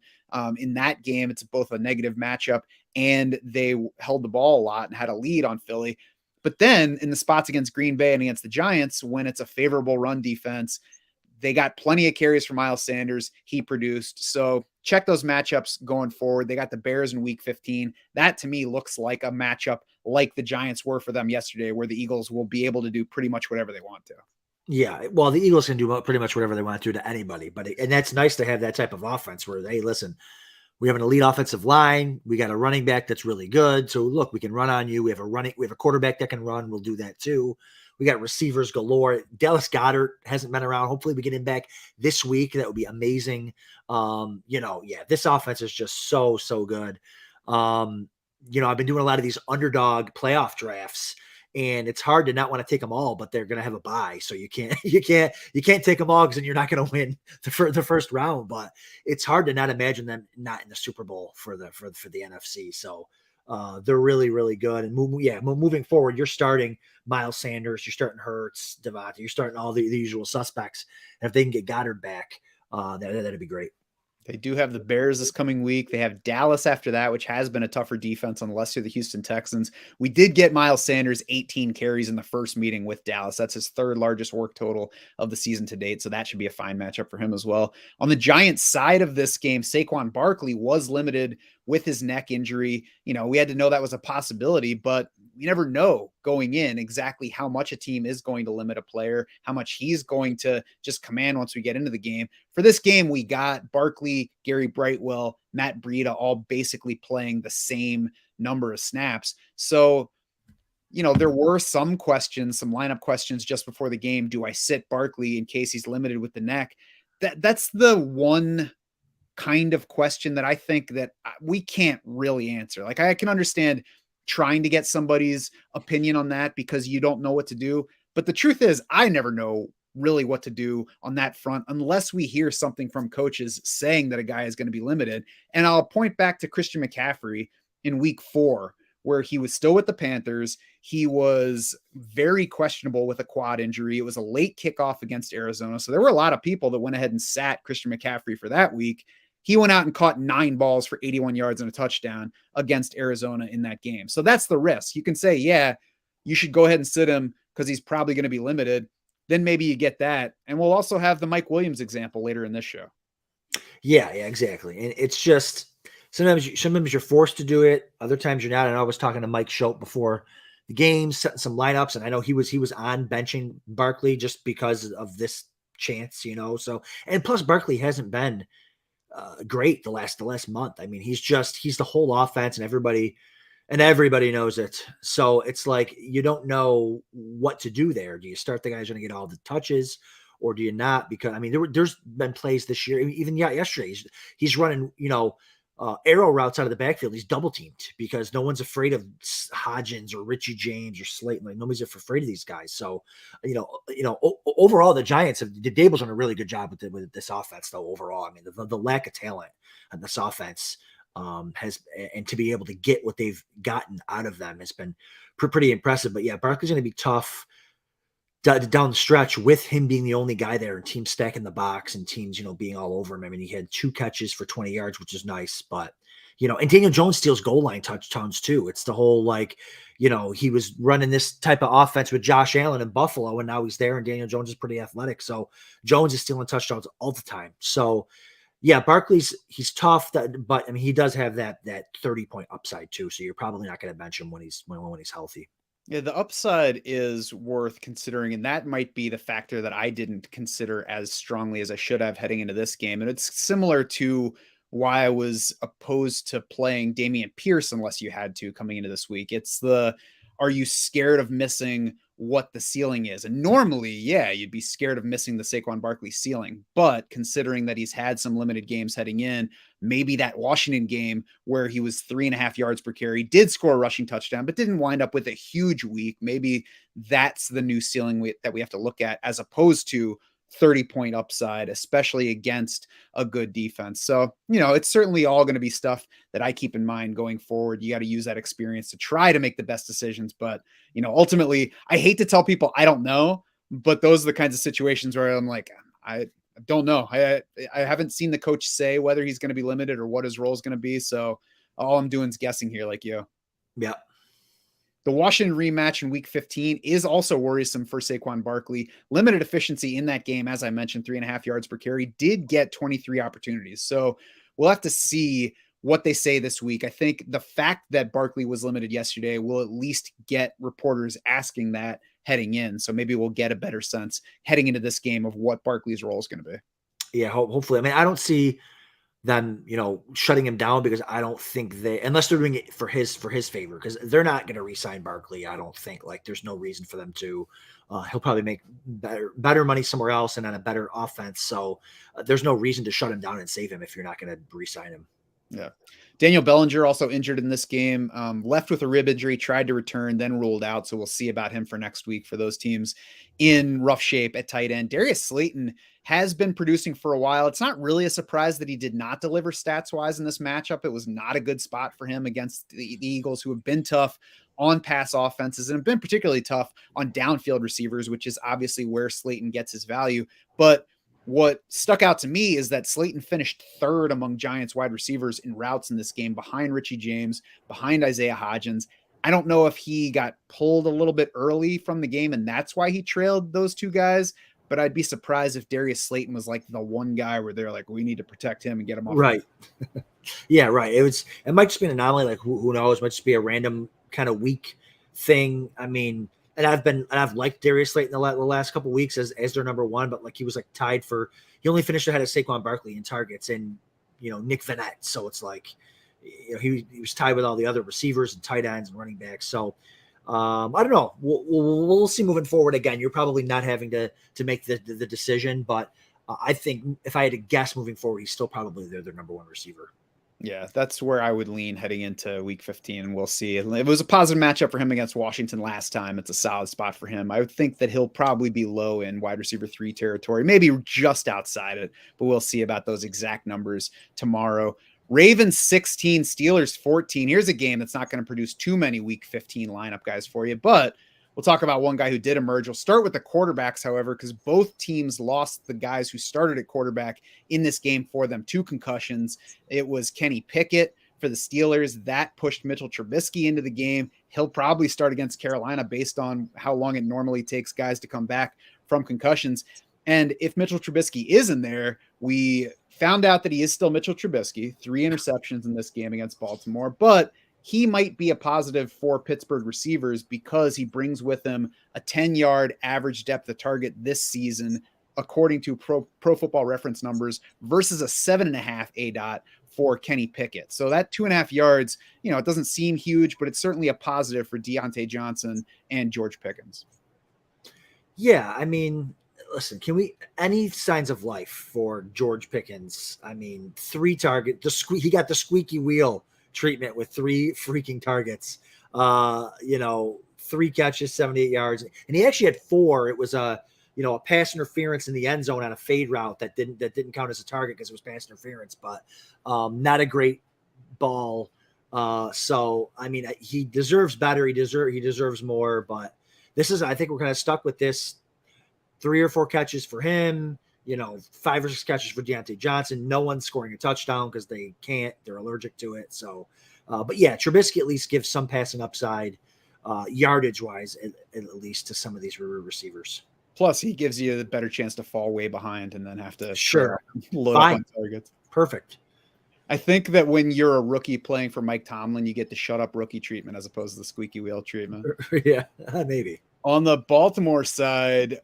In that game, it's both a negative matchup and they held the ball a lot and had a lead on Philly. But then in the spots against Green Bay and against the Giants, when it's a favorable run defense, they got plenty of carries for Miles Sanders. He produced. So check those matchups going forward. They got the Bears in week 15. That to me looks like a matchup like the Giants were for them yesterday, where the Eagles will be able to do pretty much whatever they want to. Yeah, well, the Eagles can do pretty much whatever they want to do to anybody, and that's nice to have that type of offense where, hey, listen, we have an elite offensive line. We got a running back that's really good. So look, we can run on you. We have a quarterback that can run. We'll do that too. We got receivers galore. Dallas Goedert hasn't been around. Hopefully we get him back this week. That would be amazing. This offense is just so good. I've been doing a lot of these underdog playoff drafts, and it's hard to not want to take them all, but they're going to have a bye. So you can't take them all because then you're not going to win the first round, but it's hard to not imagine them not in the Super Bowl for the NFC. So they're really, really good. And moving forward, you're starting Miles Sanders, you're starting Hurts, Devontae, you're starting all the usual suspects. And if they can get Goddard back, that'd be great. They do have the Bears this coming week. They have Dallas after that, which has been a tougher defense unless you're the Houston Texans. We did get Miles Sanders 18 carries in the first meeting with Dallas. That's his 3rd largest work total of the season to date. So that should be a fine matchup for him as well. On the Giants side of this game, Saquon Barkley was limited with his neck injury. We had to know that was a possibility, but we never know going in exactly how much a team is going to limit a player, how much he's going to just command once we get into the game. For this game, we got Barkley, Gary Brightwell, Matt Breida all basically playing the same number of snaps. So, there were some lineup questions just before the game. Do I sit Barkley in case he's limited with the neck? That's the one kind of question that I think that we can't really answer. Like, I can understand trying to get somebody's opinion on that because you don't know what to do. But the truth is, I never know really what to do on that front unless we hear something from coaches saying that a guy is going to be limited. And I'll point back to Christian McCaffrey in week 4, where he was still with the Panthers. He was very questionable with a quad injury. It was a late kickoff against Arizona. So there were a lot of people that went ahead and sat Christian McCaffrey for that week. He went out and caught 9 balls for 81 yards and a touchdown against Arizona in that game. So that's the risk. You can say, yeah, you should go ahead and sit him because he's probably going to be limited. Then maybe you get that. And we'll also have the Mike Williams example later in this show. Yeah, exactly. And it's just sometimes you're forced to do it. Other times you're not. And I was talking to Mike Schultz before the game, setting some lineups. And I know he was on benching Barkley just because of this chance, So, and plus Barkley hasn't been great the last month. I mean, he's the whole offense, and everybody knows it. So it's like you don't know what to do there. Do you start the guys going to get all the touches, or do you not? Because I mean, there's been plays this year, even yesterday, he's running, arrow routes out of the backfield. He's double teamed because no one's afraid of Hodgins or Richie James or Slayton. Like nobody's afraid of these guys. So, overall, the Giants the Dable's done a really good job with this offense, though. Overall, I mean, the lack of talent on this offense and to be able to get what they've gotten out of them has been pretty impressive. But yeah, Barkley's going to be tough down the stretch with him being the only guy there and teams stacking the box and teams, being all over him. I mean, he had 2 catches for 20 yards, which is nice, but and Daniel Jones steals goal line touchdowns too. It's the whole, he was running this type of offense with Josh Allen in Buffalo, and now he's there, and Daniel Jones is pretty athletic. So Jones is stealing touchdowns all the time. So yeah, he's tough, but I mean, he does have that 30-point upside too. So you're probably not going to bench him when he's healthy. Yeah, the upside is worth considering, and that might be the factor that I didn't consider as strongly as I should have heading into this game. And it's similar to why I was opposed to playing Dameon Pierce unless you had to coming into this week. It's are you scared of missing what the ceiling is? And normally, yeah, you'd be scared of missing the Saquon Barkley ceiling. But considering that he's had some limited games heading in, maybe that Washington game where he was 3.5 yards per carry, did score a rushing touchdown, but didn't wind up with a huge week. Maybe that's the new ceiling that we have to look at, as opposed to 30-point upside, especially against a good defense. So, it's certainly all going to be stuff that I keep in mind going forward. You got to use that experience to try to make the best decisions. But, ultimately, I hate to tell people I don't know, but those are the kinds of situations where I'm like, I don't know. I haven't seen the coach say whether he's going to be limited or what his role is going to be. So all I'm doing is guessing here, like you. Yeah. The Washington rematch in week 15 is also worrisome for Saquon Barkley. Limited efficiency in that game, as I mentioned, 3.5 yards per carry, did get 23 opportunities. So we'll have to see what they say this week. I think the fact that Barkley was limited yesterday will at least get reporters asking that heading in. So maybe we'll get a better sense heading into this game of what Barkley's role is going to be. Yeah, hopefully. I mean, I don't see them, shutting him down, because I don't think unless they're doing it for his favor, because they're not going to re-sign Barkley. I don't think, there's no reason for them to. He'll probably make better money somewhere else and on a better offense. So there's no reason to shut him down and save him if you're not going to re-sign him. Yeah. Daniel Bellinger also injured in this game, left with a rib injury, tried to return, then ruled out. So we'll see about him for next week for those teams in rough shape at tight end. Darius Slayton has been producing for a while. It's not really a surprise that he did not deliver stats wise in this matchup. It was not a good spot for him against the Eagles, who have been tough on pass offenses and have been particularly tough on downfield receivers, which is obviously where Slayton gets his value. But what stuck out to me is that Slayton finished 3rd among Giants wide receivers in routes in this game, behind Richie James, behind Isaiah Hodgins. I don't know if he got pulled a little bit early from the game and that's why he trailed those 2 guys, but I'd be surprised if Darius Slayton was like the one guy where they're like, we need to protect him and get him off. Right. Yeah, right. It might just be an anomaly. Like who knows? It might just be a random kind of week thing. I mean, and I've liked Darius Slayton the last couple of weeks as their number one, but he was tied for, he only finished ahead of Saquon Barkley in targets and, Nick Vannett. So it's he was tied with all the other receivers and tight ends and running backs. So I don't know. We'll see moving forward. Again, you're probably not having to make the decision, but I think if I had to guess moving forward, he's still probably their number one receiver. Yeah, that's where I would lean heading into week 15, and we'll see. It was a positive matchup for him against Washington last time. It's a solid spot for him. I would think that he'll probably be low in wide receiver 3 territory, maybe just outside it, but we'll see about those exact numbers tomorrow. Ravens 16, Steelers 14. Here's a game that's not going to produce too many week 15 lineup guys for you, but we'll talk about one guy who did emerge. We'll start with the quarterbacks, however, because both teams lost the guys who started at quarterback in this game for them. 2 concussions. It was Kenny Pickett for the Steelers. That pushed Mitchell Trubisky into the game. He'll probably start against Carolina based on how long it normally takes guys to come back from concussions. And if Mitchell Trubisky is in there, we found out that he is still Mitchell Trubisky, 3 interceptions in this game against Baltimore, but he might be a positive for Pittsburgh receivers because he brings with him a 10-yard average depth of target this season, according to Pro Football Reference numbers, versus a 7.5 ADOT for Kenny Pickett. So that 2.5 yards, it doesn't seem huge, but it's certainly a positive for Deontay Johnson and George Pickens. Yeah, I mean, listen, can we any signs of life for George Pickens? I mean, 3 target, he got the squeaky wheel treatment with 3 freaking targets. 3 catches, 78 yards, and he actually had 4. It was a pass interference in the end zone on a fade route that didn't count as a target because it was pass interference, but not a great ball. So I mean, he deserves better. He deserves more, but I think we're kind of stuck with this 3 or 4 catches for him, 5 or 6 catches for Deontay Johnson. No one's scoring a touchdown because they can't. They're allergic to it. So, but yeah, Trubisky at least gives some passing upside, yardage-wise, at least to some of these receivers. Plus, he gives you a better chance to fall way behind and then have to load up on targets. Perfect. I think that when you're a rookie playing for Mike Tomlin, you get the shut up rookie treatment as opposed to the squeaky wheel treatment. Yeah, maybe. On the Baltimore side,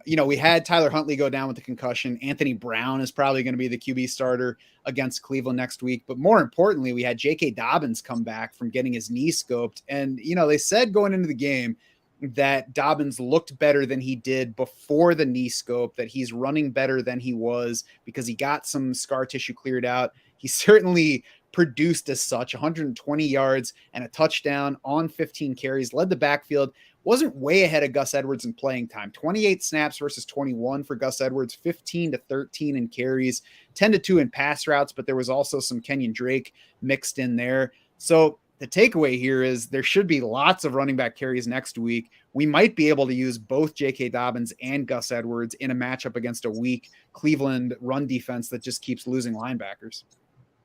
we had Tyler Huntley go down with the concussion. Anthony Brown is probably going to be the QB starter against Cleveland next week. But more importantly, we had J.K. Dobbins come back from getting his knee scoped. And, they said going into the game that Dobbins looked better than he did before the knee scope, that he's running better than he was because he got some scar tissue cleared out. He certainly produced as such, 120 yards and a touchdown on 15 carries, led the backfield. Wasn't way ahead of Gus Edwards in playing time. 28 snaps versus 21 for Gus Edwards, 15-13 in carries, 10-2 in pass routes, but there was also some Kenyon Drake mixed in there. So the takeaway here is there should be lots of running back carries next week. We might be able to use both J.K. Dobbins and Gus Edwards in a matchup against a weak Cleveland run defense that just keeps losing linebackers.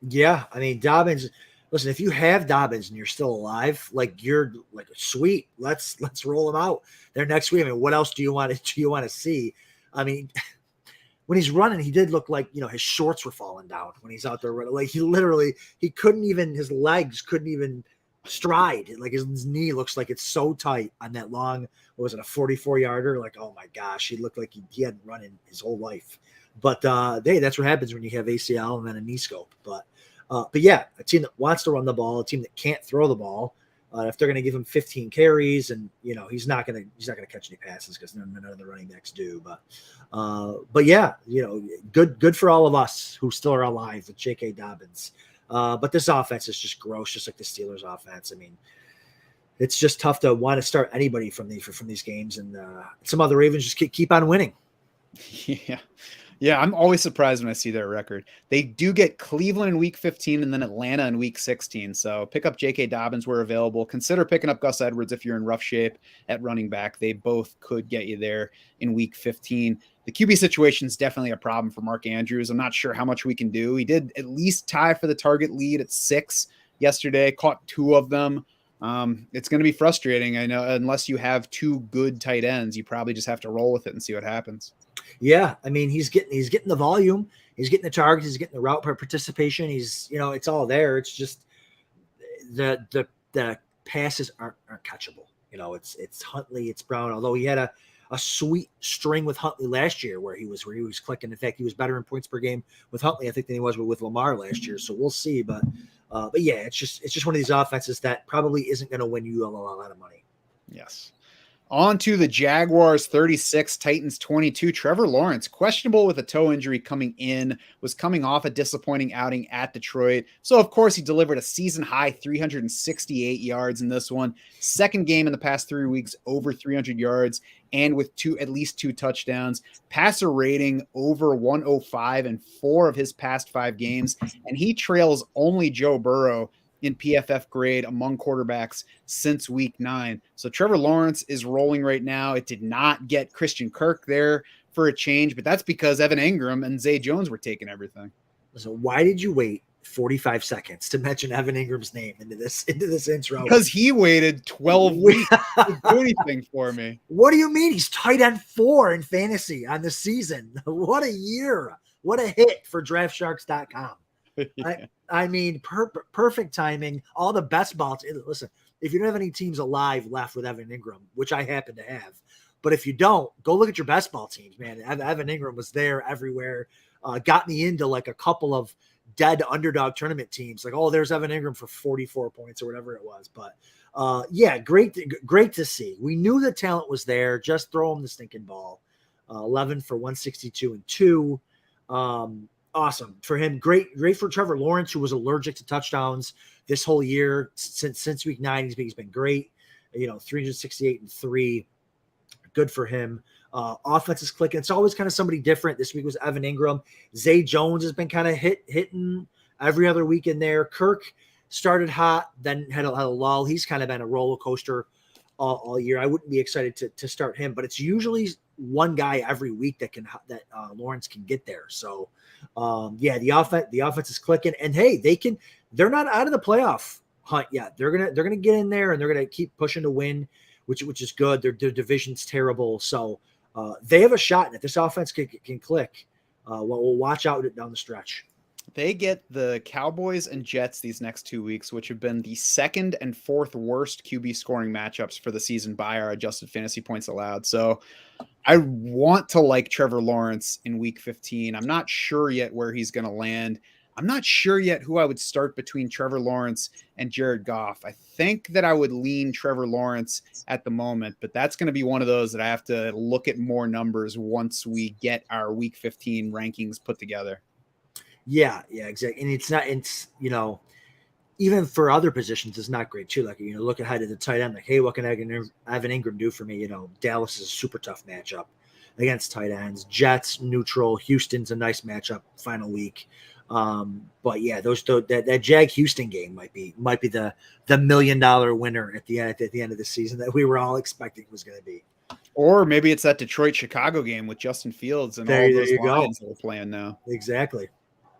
Yeah, I mean, Dobbins. Listen, if you have Dobbins and you're still alive, you're sweet. Let's roll him out there next week. I mean, what else do you want to see? I mean, when he's running, he did look like his shorts were falling down when he's out there running. He couldn't even, his legs couldn't even stride. Like his knee looks like it's so tight on that long. What was it, a 44-yarder? Oh my gosh, he looked like he hadn't run in his whole life. But that's what happens when you have ACL and then a knee scope. But yeah, a team that wants to run the ball, a team that can't throw the ball, if they're going to give him 15 carries, and he's not going to catch any passes because none of the running backs do. But yeah, good for all of us who still are alive with J.K. Dobbins. But this offense is just gross, just like the Steelers' offense. I mean, it's just tough to want to start anybody from these games, and some other Ravens just keep on winning. Yeah, I'm always surprised when I see their record. They do get Cleveland in week 15 and then Atlanta in week 16. So pick up J.K. Dobbins where available. Consider picking up Gus Edwards if you're in rough shape at running back. They both could get you there in week 15. The QB situation is definitely a problem for Mark Andrews. I'm not sure how much we can do. He did at least tie for the target lead at 6 yesterday, caught 2 of them. It's going to be frustrating. I know unless you have 2 good tight ends, you probably just have to roll with it and see what happens. Yeah, I mean, he's getting the volume, he's getting the targets, he's getting the route participation. He's it's all there. It's just the passes aren't catchable. It's Huntley, it's Brown. Although he had a sweet string with Huntley last year where he was clicking. In fact, he was better in points per game with Huntley, I think, than he was with Lamar last year. So we'll see. But yeah, it's just one of these offenses that probably isn't going to win you a lot of money. Yes. On to the Jaguars 36, Titans 22. Trevor Lawrence, questionable with a toe injury coming off a disappointing outing at Detroit. So, of course, he delivered a season-high 368 yards in this one. Second game in the past 3 weeks, over 300 yards, and with at least 2 touchdowns. Passer rating over 105 in 4 of his past 5 games, and he trails only Joe Burrow in PFF grade among quarterbacks since week 9. So Trevor Lawrence is rolling right now. It did not get Christian Kirk there for a change, but that's because Evan Ingram and Zay Jones were taking everything. So why did you wait 45 seconds to mention Evan Ingram's name into this intro? Because he waited 12 weeks to do anything for me. What do you mean? He's tight end 4 in fantasy on the season. What a year. What a hit for DraftSharks.com. Yeah. I mean, perfect timing. All the best balls. Listen, if you don't have any teams alive left with Evan Ingram, which I happen to have, but if you don't, go look at your best ball teams, man. Evan Ingram was there everywhere. Got me into a couple of dead underdog tournament teams. There's Evan Ingram for 44 points or whatever it was. But yeah, great to see. We knew the talent was there. Just throw him the stinking ball. 11 for 162 and 2. Awesome for him. Great for Trevor Lawrence, who was allergic to touchdowns this whole year. Since week 9, he's been great. 368 and 3. Good for him. Offense is clicking. It's always kind of somebody different. This week was Evan Ingram. Zay Jones has been kind of hitting every other week in there. Kirk started hot, then had a lull. He's kind of been a roller coaster all year. I wouldn't be excited to start him, but it's usually one guy every week that Lawrence can get there. So the offense is clicking, and hey, they're not out of the playoff hunt yet. They're gonna get in there, and they're gonna keep pushing to win, which is good. Their division's terrible, so they have a shot. And if this offense can click, we'll watch out down the stretch. They get the Cowboys and Jets these next 2 weeks, which have been the second and fourth worst QB scoring matchups for the season by our adjusted fantasy points allowed. So I want to like Trevor Lawrence in week 15. I'm not sure yet where he's going to land. I'm not sure yet who I would start between Trevor Lawrence and Jared Goff. I think that I would lean Trevor Lawrence at the moment, but that's going to be one of those that I have to look at more numbers once we get our week 15 rankings put together. Yeah, exactly. And it's even for other positions, it's not great too. Like, look ahead to the tight end, like, hey, what can Evan Ingram do for me? Dallas is a super tough matchup against tight ends. Jets, neutral. Houston's a nice matchup final week. But yeah, that Jag Houston game might be the $1 million winner at the end of the season that we were all expecting was going to be. Or maybe it's that Detroit Chicago game with Justin Fields and all those Lions that we're playing now. Exactly.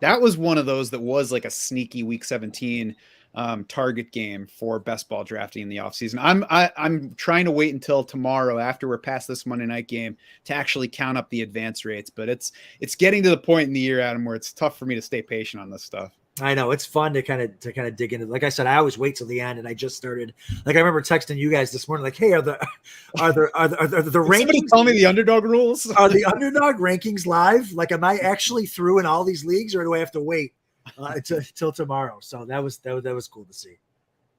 That was one of those that was like a sneaky week 17 target game for best ball drafting in the offseason. I'm trying to wait until tomorrow after we're past this Monday night game to actually count up the advance rates. But it's getting to the point in the year, Adam, where it's tough for me to stay patient on this stuff. I know it's fun to kind of dig into. Like I said, I always wait till the end, and I just started. Like I remember texting you guys this morning, like, "Hey, are the rankings? Somebody tell me the underdog rules. Are the underdog rankings live? Like, am I actually through in all these leagues, or do I have to wait till tomorrow?" So that was cool to see.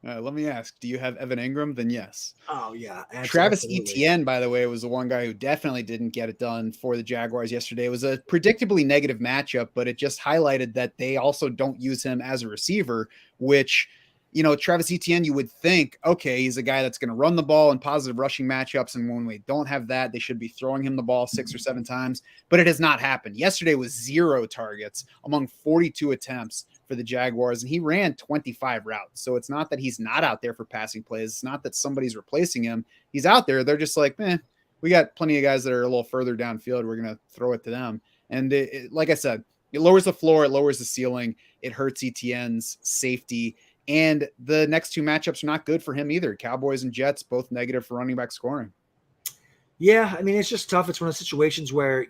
Let me ask, do you have Evan Ingram? Then yes. Oh, yeah. Travis Etienne, by the way, was the one guy who definitely didn't get it done for the Jaguars yesterday. It was a predictably negative matchup, but it just highlighted that they also don't use him as a receiver, which, Travis Etienne, you would think, okay, he's a guy that's going to run the ball in positive rushing matchups. And when we don't have that, they should be throwing him the ball 6 or 7 times, but it has not happened. Yesterday was 0 targets among 42 attempts for the Jaguars, and he ran 25 routes. So it's not that he's not out there for passing plays. It's not that somebody's replacing him. He's out there. They're just like, we got plenty of guys that are a little further downfield. We're going to throw it to them. And like I said, it lowers the floor. It lowers the ceiling. It hurts Etienne's safety. And the next 2 matchups are not good for him either. Cowboys and Jets, both negative for running back scoring. Yeah, I mean, it's just tough. It's one of those situations where,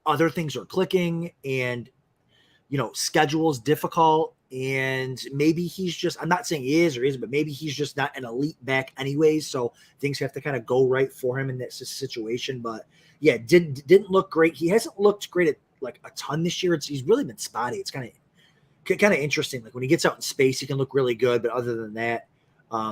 other things are clicking and, schedule is difficult. And maybe he's just, I'm not saying he is or isn't, but maybe he's just not an elite back anyways. So things have to kind of go right for him in that situation. But yeah, didn't look great. He hasn't looked great at like a ton this year. He's really been spotty. It's kind of interesting. Like when he gets out in space, he can look really good, but other than that,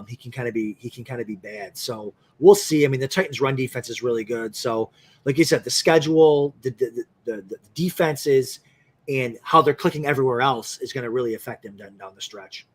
he can kind of be bad. So we'll see. I mean, the Titans' run defense is really good. So, like you said, the schedule, the defenses, and how they're clicking everywhere else is going to really affect him down the stretch.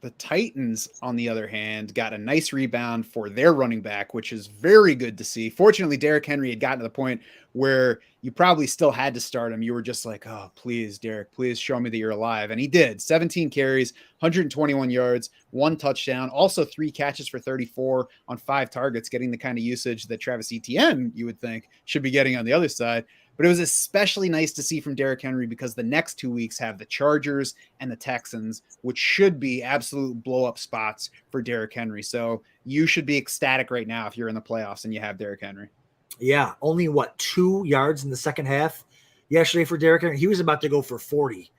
The Titans, on the other hand, got a nice rebound for their running back, which is very good to see. Fortunately, Derrick Henry had gotten to the point where you probably still had to start him. You were just like, oh, please, Derrick, please show me that you're alive. And he did. 17 carries, 121 yards, 1 touchdown, also 3 catches for 34 on 5 targets, getting the kind of usage that Travis Etienne, you would think, should be getting on the other side. But it was especially nice to see from Derrick Henry because the next 2 weeks have the Chargers and the Texans, which should be absolute blow-up spots for Derrick Henry. So you should be ecstatic right now if you're in the playoffs and you have Derrick Henry. Yeah, only 2 yards in the second half yesterday for Derrick Henry. He was about to go for 40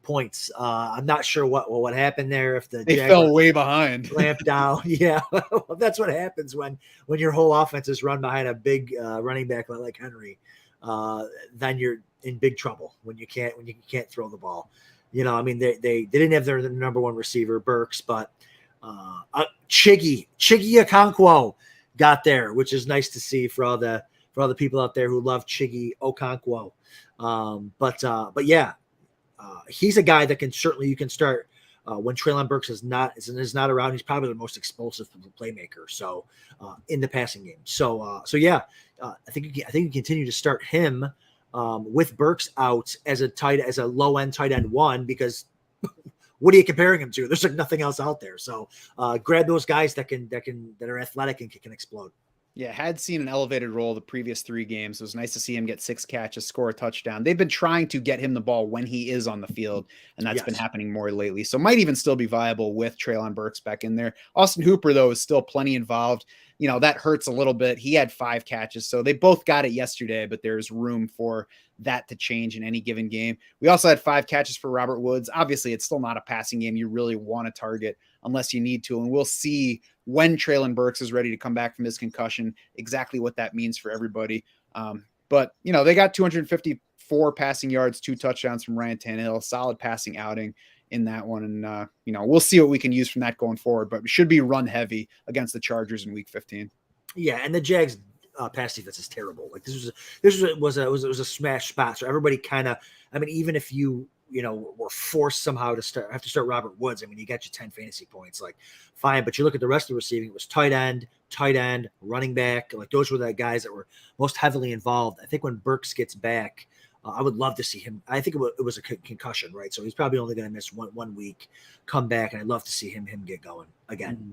points. I'm not sure what happened there. If they fell way behind, clamped down. Yeah, well, that's what happens when your whole offense is run behind a big running back like Henry. Then you're in big trouble when you can't throw the ball. I mean, they didn't have their number 1 receiver, Burks, but Chiggy Okonkwo got there, which is nice to see for all the for all the people out there who love Chiggy Okonkwo. But yeah, he's a guy that you can start when Treylon Burks is not around. He's probably the most explosive playmaker. So in the passing game. So yeah, I think you continue to start him with Burks out as a low end tight end one, because what are you comparing him to? There's like nothing else out there. So grab those guys that are athletic and can explode. Yeah, had seen an elevated role the previous 3 games. It was nice to see him get 6 catches, score a touchdown. They've been trying to get him the ball when he is on the field, and that's been happening more lately. So might even still be viable with Treylon Burks back in there. Austin Hooper, though, is still plenty involved. That hurts a little bit. He had 5 catches, so they both got it yesterday, but there's room for that to change in any given game. We also had 5 catches for Robert Woods. Obviously, it's still not a passing game you really want to target unless you need to, and we'll see when Treylon Burks is ready to come back from his concussion, exactly what that means for everybody. But they got 254 passing yards, 2 touchdowns from Ryan Tannehill, solid passing outing in that one. And, we'll see what we can use from that going forward, but we should be run heavy against the Chargers in week 15. Yeah. And the Jags pass defense is terrible. Like this was a smash spot. So everybody even if you were forced somehow to have to start Robert Woods, you got you 10 fantasy points, like fine. But you look at the rest of the receiving, it was tight end, running back. Like those were the guys that were most heavily involved. I think when Burks gets back, I would love to see him. I think it was a concussion, right? So he's probably only going to miss one week, come back, and I'd love to see him get going again. Mm-hmm.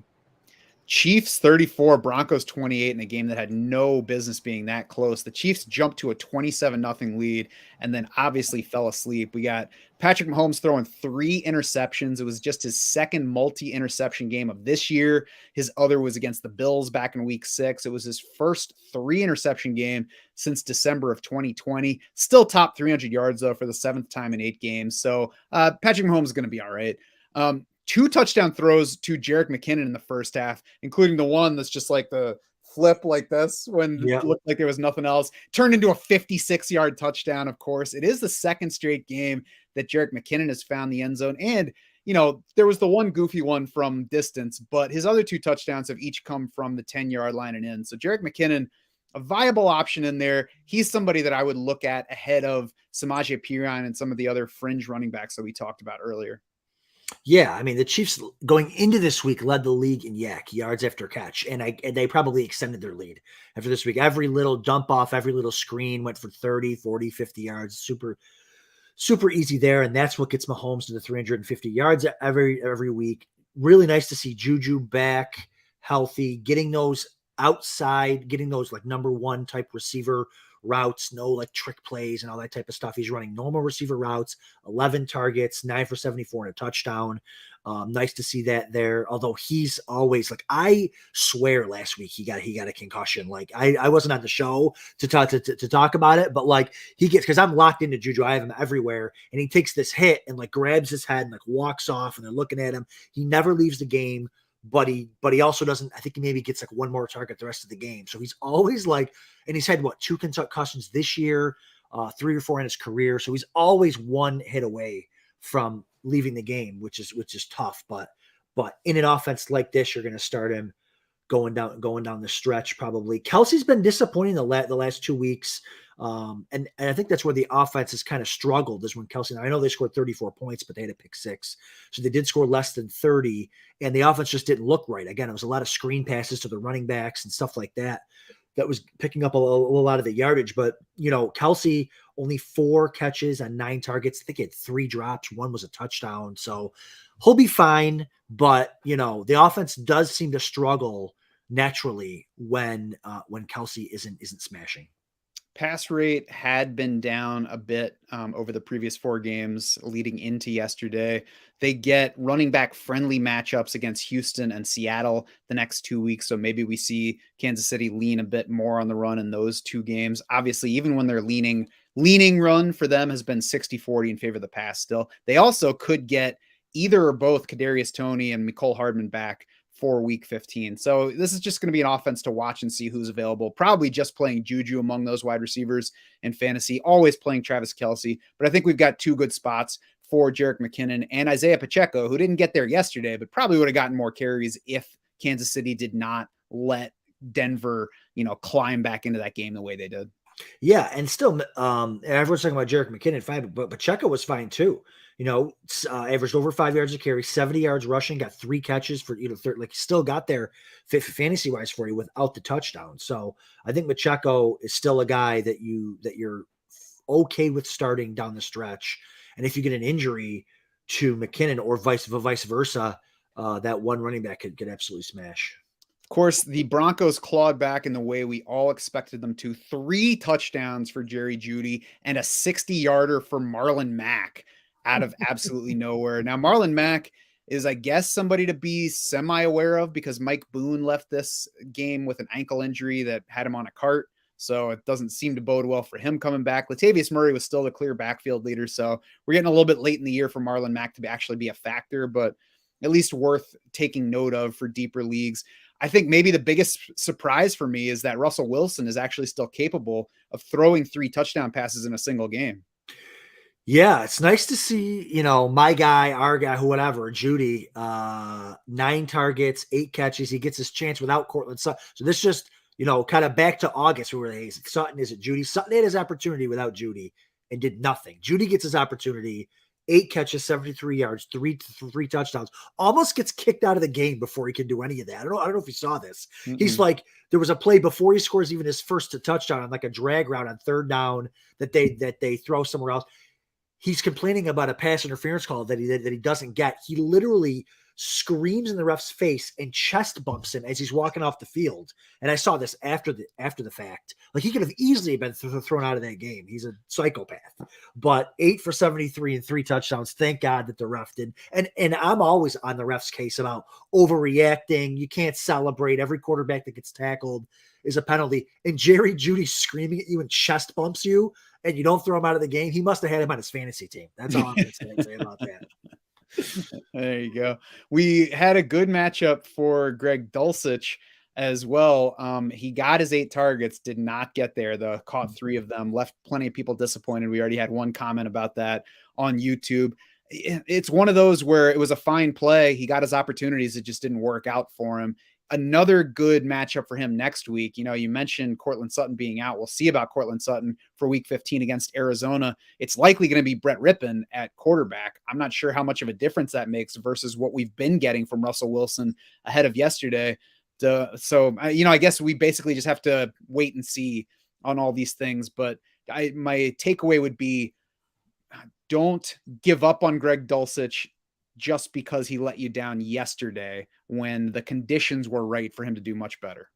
Chiefs 34, Broncos 28 in a game that had no business being that close. The Chiefs jumped to a 27-0 lead and then obviously fell asleep. We got Patrick Mahomes throwing 3 interceptions. It was just his second multi-interception game of this year. His other was against the Bills back in week 6. It was his first 3-interception game since December of 2020. Still top 300 yards, though, for the 7th time in 8 games. So Patrick Mahomes is going to be all right. 2 touchdown throws to Jerick McKinnon in the first half, including the one that's just like the flip like this when it looked like there was nothing else. Turned into a 56-yard touchdown, of course. It is the second straight game that Jerick McKinnon has found the end zone. And, there was the one goofy one from distance, but his other 2 touchdowns have each come from the 10-yard line and in. So Jerick McKinnon, a viable option in there. He's somebody that I would look at ahead of Samaje Perine and some of the other fringe running backs that we talked about earlier. Yeah, the Chiefs going into this week led the league in yards after catch, and they probably extended their lead after this week. Every little dump off, every little screen went for 30, 40, 50 yards. Super, super easy there, and that's what gets Mahomes to the 350 yards every week. Really nice to see Juju back, healthy, getting those outside, getting those like number 1 type receiver routes, no like trick plays and all that type of stuff. He's running normal receiver routes, 11 targets, 9 for 74 and a touchdown. Nice to see that there. Although he's always like, I swear last week he got a concussion. Like I wasn't on the show to talk about it, but like he gets, because I'm locked into Juju. I have him everywhere, and he takes this hit and like grabs his head and like walks off, and they're looking at him. He never leaves the game. But he also doesn't, I think he maybe gets like 1 more target the rest of the game. So he's always like, and he's had 2 concussions this year, 3 or 4 in his career. So he's always 1 hit away from leaving the game, which is tough. But in an offense like this, you're going to start him going down the stretch. Probably Kelsey's been disappointing the last 2 weeks. And I think that's where the offense has kind of struggled, is when Kelsey, I know they scored 34 points, but they had a pick 6. So they did score less than 30, and the offense just didn't look right. Again, it was a lot of screen passes to the running backs and stuff like that. That was picking up a lot of the yardage. But, Kelsey only 4 catches on 9 targets. I think he had 3 drops. 1 was a touchdown. So he'll be fine. But, the offense does seem to struggle naturally when Kelsey isn't smashing. Pass rate had been down a bit over the previous 4 games leading into yesterday. They get running back friendly matchups against Houston and Seattle the next 2 weeks. So maybe we see Kansas City lean a bit more on the run in those 2 games. Obviously, even when they're leaning run for them has been 60-40 in favor of the pass still. They also could get either or both Kadarius Toney and Mecole Hardman back for week 15. So this is just going to be an offense to watch and see who's available. Probably just playing Juju among those wide receivers in fantasy, always playing Travis Kelce. But I think we've got 2 good spots for Jerick McKinnon and Isaiah Pacheco, who didn't get there yesterday, but probably would have gotten more carries if Kansas City did not let Denver, climb back into that game the way they did. Yeah, and still, everyone's talking about Jerick McKinnon fine, but Pacheco was fine too. Averaged over 5 yards a carry, 70 yards rushing, got 3 catches for still got there fantasy wise for you without the touchdown. So I think Pacheco is still a guy that you're okay with starting down the stretch. And if you get an injury to McKinnon or vice versa, that one running back could absolutely smash. Of course, the Broncos clawed back in the way we all expected them to. 3 touchdowns for Jerry Jeudy and a 60-yarder for Marlon Mack out of absolutely nowhere. Now, Marlon Mack is, I guess, somebody to be semi-aware of because Mike Boone left this game with an ankle injury that had him on a cart. So it doesn't seem to bode well for him coming back. Latavius Murray was still the clear backfield leader. So we're getting a little bit late in the year for Marlon Mack to actually be a factor, but at least worth taking note of for deeper leagues. I think maybe the biggest surprise for me is that Russell Wilson is actually still capable of throwing 3 touchdown passes in a single game. Yeah, it's nice to see, my guy, our guy, whoever, Jeudy, 9 targets, 8 catches. He gets his chance without Cortland Sutton. So this just, kind of back to August where is it Sutton? Is it Jeudy? Sutton had his opportunity without Jeudy and did nothing. Jeudy gets his opportunity. 8 catches, 73 yards, three touchdowns, almost gets kicked out of the game before he can do any of that. I don't know if you saw this. Mm-mm. He's like, there was a play before he scores even his first touchdown on like a drag route on 3rd down that they throw somewhere else. He's complaining about a pass interference call that he doesn't get. He literally screams in the ref's face and chest bumps him as he's walking off the field. And I saw this after the fact. Like he could have easily been thrown out of that game. He's a psychopath. But 8 for 73 and 3 touchdowns. Thank God that the ref did. And I'm always on the ref's case about overreacting. You can't celebrate. Every quarterback that gets tackled is a penalty. And Jerry Jeudy screaming at you and chest bumps you and you don't throw him out of the game. He must have had him on his fantasy team. That's all I'm going to say about that. There you go. We had a good matchup for Greg Dulcich as well. He got his 8 targets, did not get there. Caught 3 of them, left plenty of people disappointed. We already had one comment about that on YouTube. It's one of those where it was a fine play. He got his opportunities. It just didn't work out for him. Another good matchup for him next week. You mentioned Cortland Sutton being out. We'll see about Cortland Sutton for week 15 against Arizona. It's likely going to be Brett Rippon at quarterback. I'm not sure how much of a difference that makes versus what we've been getting from Russell Wilson ahead of yesterday. So I guess we basically just have to wait and see on all these things. But my takeaway would be don't give up on Greg Dulcich just because he let you down yesterday when the conditions were right for him to do much better.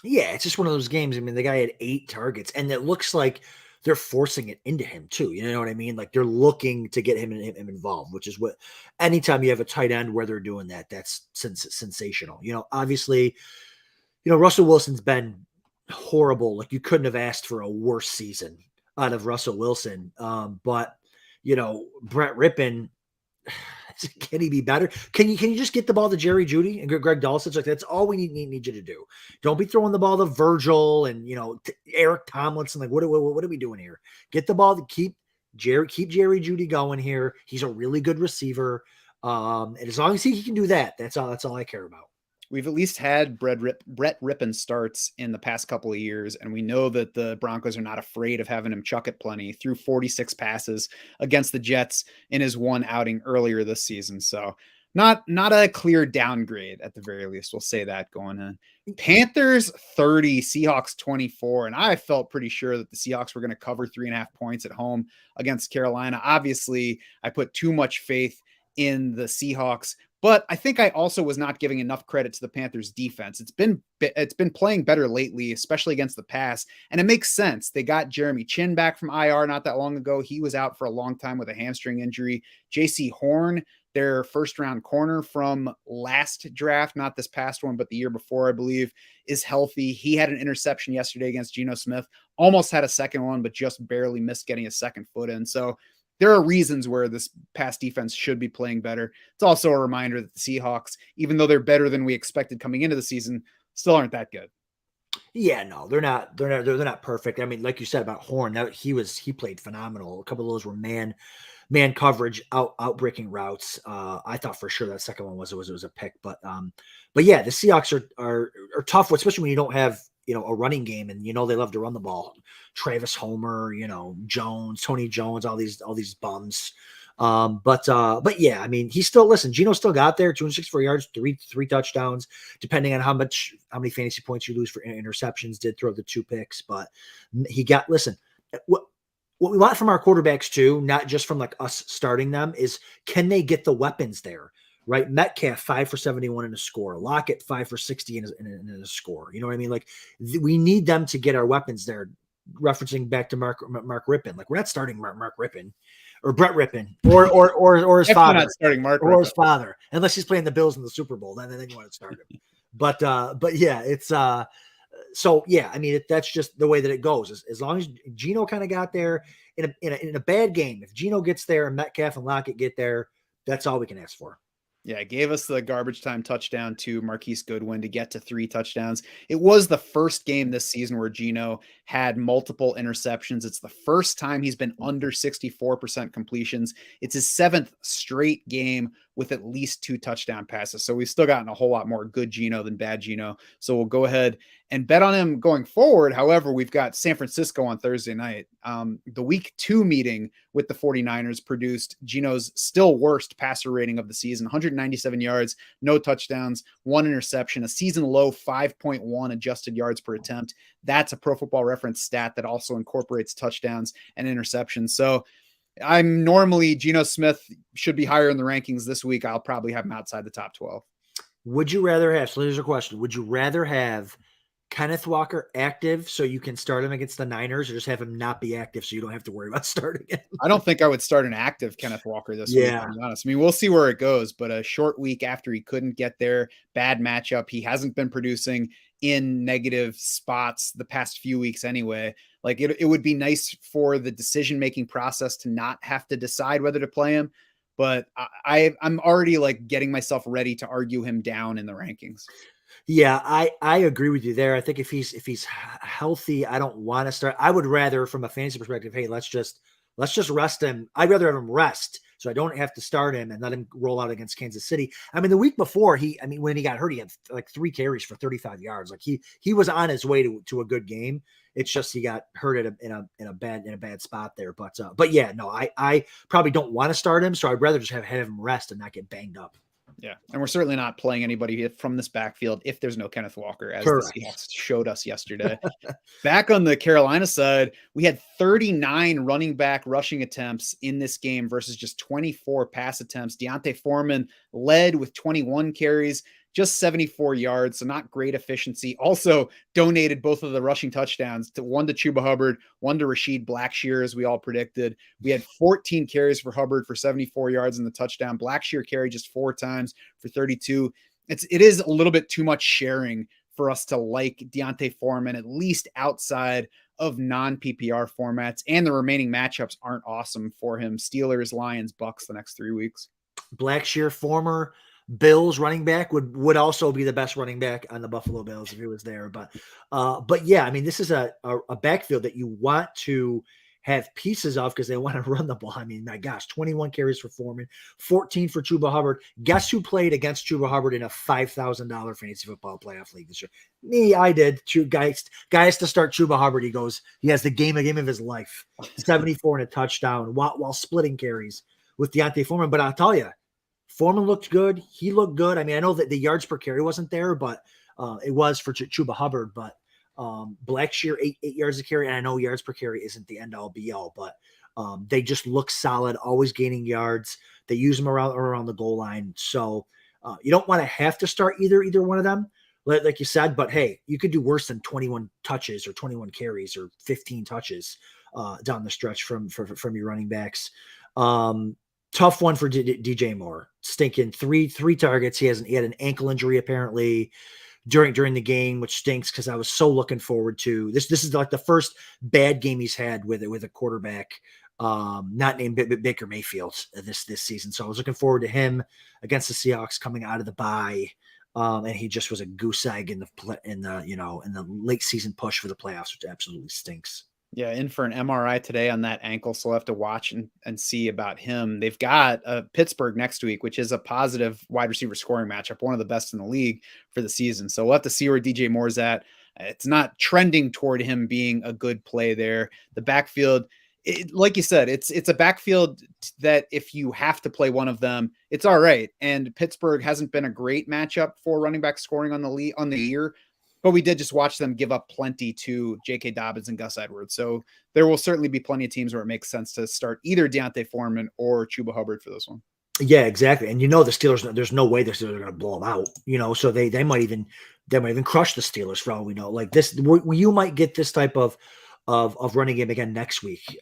Yeah, it's just one of those games. I mean, the guy had 8 targets, and it looks like they're forcing it into him too. You know what I mean? Like they're looking to get him involved, which is what anytime you have a tight end where they're doing that, that's sensational. Obviously, Russell Wilson's been horrible. Like you couldn't have asked for a worse season out of Russell Wilson. But Brett Rippon, can he be better? Can you just get the ball to Jerry Jeudy and Greg Dulcich? Like that's all we need you to do. Don't be throwing the ball to Virgil and Eric Tomlinson. Like what are we doing here? Get the ball to keep Jerry Jeudy going here. He's a really good receiver. And as long as he can do that, that's all I care about. We've at least had Brett Rippon starts in the past couple of years, and we know that the Broncos are not afraid of having him chuck it plenty. Threw 46 passes against the Jets in his one outing earlier this season. So not a clear downgrade at the very least. We'll say that going in. Panthers 30, Seahawks 24. And I felt pretty sure that the Seahawks were going to cover 3.5 points at home against Carolina. Obviously, I put too much faith in the Seahawks, but I think I also was not giving enough credit to the Panthers defense. It's been playing better lately, especially against the pass. And it makes sense. They got Jeremy Chin back from IR not that long ago. He was out for a long time with a hamstring injury. JC Horn, their 1st-round corner from last draft, not this past one, but the year before, I believe, is healthy. He had an interception yesterday against Geno Smith, almost had a second one, but just barely missed getting a second foot in. So there are reasons where this pass defense should be playing better. It's also a reminder that the Seahawks, even though they're better than we expected coming into the season, still aren't that good. Yeah, no, they're not perfect. I mean, like you said about Horn, he played phenomenal. A couple of those were man man coverage, outbreaking routes. I thought for sure that second one was a pick, but yeah, the Seahawks are tough, especially when you don't have a running game, and they love to run the ball. Travis Homer, Jones, Tony Jones, all these bums. But yeah, I mean, Geno still got there, 264 yards, three touchdowns, depending on how many fantasy points you lose for interceptions. Did throw the 2 picks, but he got. Listen, what we want from our quarterbacks too, not just from like us starting them, is can they get the weapons there? Right, Metcalf 5 for 71 in a score, Lockett 5 for 60 in a score. You know what I mean? Like we need them to get our weapons there. Referencing back to Mark Rippon, like we're not starting Mark Rippon or Brett Rippon or his father, not starting Mark or Rippon. his father, unless he's playing the Bills in the Super Bowl. Then you want to start him. But yeah, it's so yeah. I mean, that's just the way that it goes. As long as Geno kind of got there in a bad game, if Geno gets there and Metcalf and Lockett get there, that's all we can ask for. Yeah, it gave us the garbage time touchdown to Marquise Goodwin to get to 3 touchdowns. It was the first game this season where Geno had multiple interceptions. It's the first time he's been under 64% completions. It's his 7th straight game with at least 2 touchdown passes. So we've still gotten a whole lot more good Geno than bad Geno. So we'll go ahead and bet on him going forward. However, we've got San Francisco on Thursday night. The week 2 meeting with the 49ers produced Geno's still worst passer rating of the season, 197 yards, no touchdowns, 1 interception, a season low 5.1 adjusted yards per attempt. That's a Pro Football Reference stat that also incorporates touchdowns and interceptions. So I'm normally Geno Smith should be higher in the rankings this week. I'll probably have him outside the top 12. Would you rather have, so here's a question. Would you rather have Kenneth Walker active so you can start him against the Niners, or just have him not be active so you don't have to worry about starting him? I don't think I would start an active Kenneth Walker this week, to be honest. I mean, we'll see where it goes, but a short week after he couldn't get there, bad matchup. He hasn't been producing in negative spots the past few weeks anyway. Like it would be nice for the decision-making process to not have to decide whether to play him, but I'm already like getting myself ready to argue him down in the rankings. Yeah, I agree with you there. I think if he's healthy, I don't want to start. I would rather, from a fantasy perspective, hey, let's just rest him. I'd rather have him rest so I don't have to start him and let him roll out against Kansas City. I mean, the week before when he got hurt, he had like 3 carries for 35 yards. Like he was on his way to a good game. It's just he got hurt in a bad spot there. But yeah, no, I probably don't want to start him, so I'd rather just have him rest and not get banged up. Yeah, and we're certainly not playing anybody from this backfield if there's no Kenneth Walker, as the Seahawks showed us yesterday. Back on the Carolina side, we had 39 running back rushing attempts in this game versus just 24 pass attempts. Deontay Foreman led with 21 carries, just 74 yards, so not great efficiency. Also donated both of the rushing touchdowns, one to Chuba Hubbard, one to Rashid Blackshear, as we all predicted. We had 14 carries for Hubbard for 74 yards in the touchdown. Blackshear carried just 4 times for 32. It is a little bit too much sharing for us to like Deontay Foreman, at least outside of non-PPR formats, and the remaining matchups aren't awesome for him. Steelers, Lions, Bucks the next 3 weeks. Blackshear, former Bills running back, would also be the best running back on the Buffalo Bills if he was there. But yeah, I mean, this is a backfield that you want to have pieces of because they want to run the ball. I mean, my gosh, 21 carries for Foreman, 14 for Chuba Hubbard. Guess who played against Chuba Hubbard in a $5,000 fantasy football playoff league this year? Me, I did. Guys to start Chuba Hubbard. He has the game of his life, 74 and a touchdown while splitting carries with Deontay Foreman. But I'll tell you, Foreman looked good. He looked good. I mean, I know that the yards per carry wasn't there, but it was for Chuba Hubbard. But Blackshear, 8 yards a carry. And I know yards per carry isn't the end all be all, but they just look solid, always gaining yards. They use them around the goal line. So you don't want to have to start either one of them, like you said. But hey, you could do worse than 21 touches or 21 carries or 15 touches down the stretch from your running backs. Tough one for DJ Moore. Stinking three targets. He had an ankle injury apparently during the game, which stinks because I was so looking forward to this. This is like the first bad game he's had with a quarterback not named Baker Mayfield this season. So I was looking forward to him against the Seahawks coming out of the bye. And he just was a goose egg in the late season push for the playoffs, which absolutely stinks. Yeah, in for an MRI today on that ankle, so we'll have to watch and see about him. They've got Pittsburgh next week, which is a positive wide receiver scoring matchup, one of the best in the league for the season. So we'll have to see where DJ Moore's at. It's not trending toward him being a good play there. The backfield, like you said, it's a backfield that if you have to play one of them, it's all right. And Pittsburgh hasn't been a great matchup for running back scoring on the year. But we did just watch them give up plenty to J.K. Dobbins and Gus Edwards. So there will certainly be plenty of teams where it makes sense to start either Deontay Foreman or Chuba Hubbard for this one. Yeah, exactly. And the Steelers, there's no way the Steelers are going to blow them out. So they might even crush the Steelers for all we know. Like this, you might get this type of running game again next week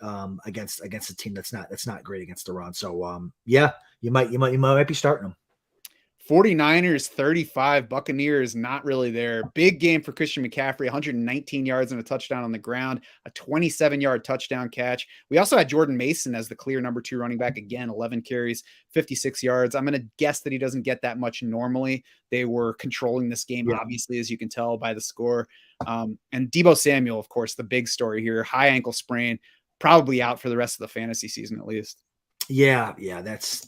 against a team that's not great against the run. So yeah, you might be starting them. 49ers 35, Buccaneers not really there. Big game for Christian McCaffrey, 119 yards and a touchdown on the ground, a 27-yard touchdown catch. We also had Jordan Mason as the clear number 2 running back again, 11 carries, 56 yards. I'm going to guess that he doesn't get that much normally. They were controlling this game, obviously, as you can tell by the score. And Deebo Samuel, of course, the big story here, high ankle sprain, probably out for the rest of the fantasy season at least. Yeah, that's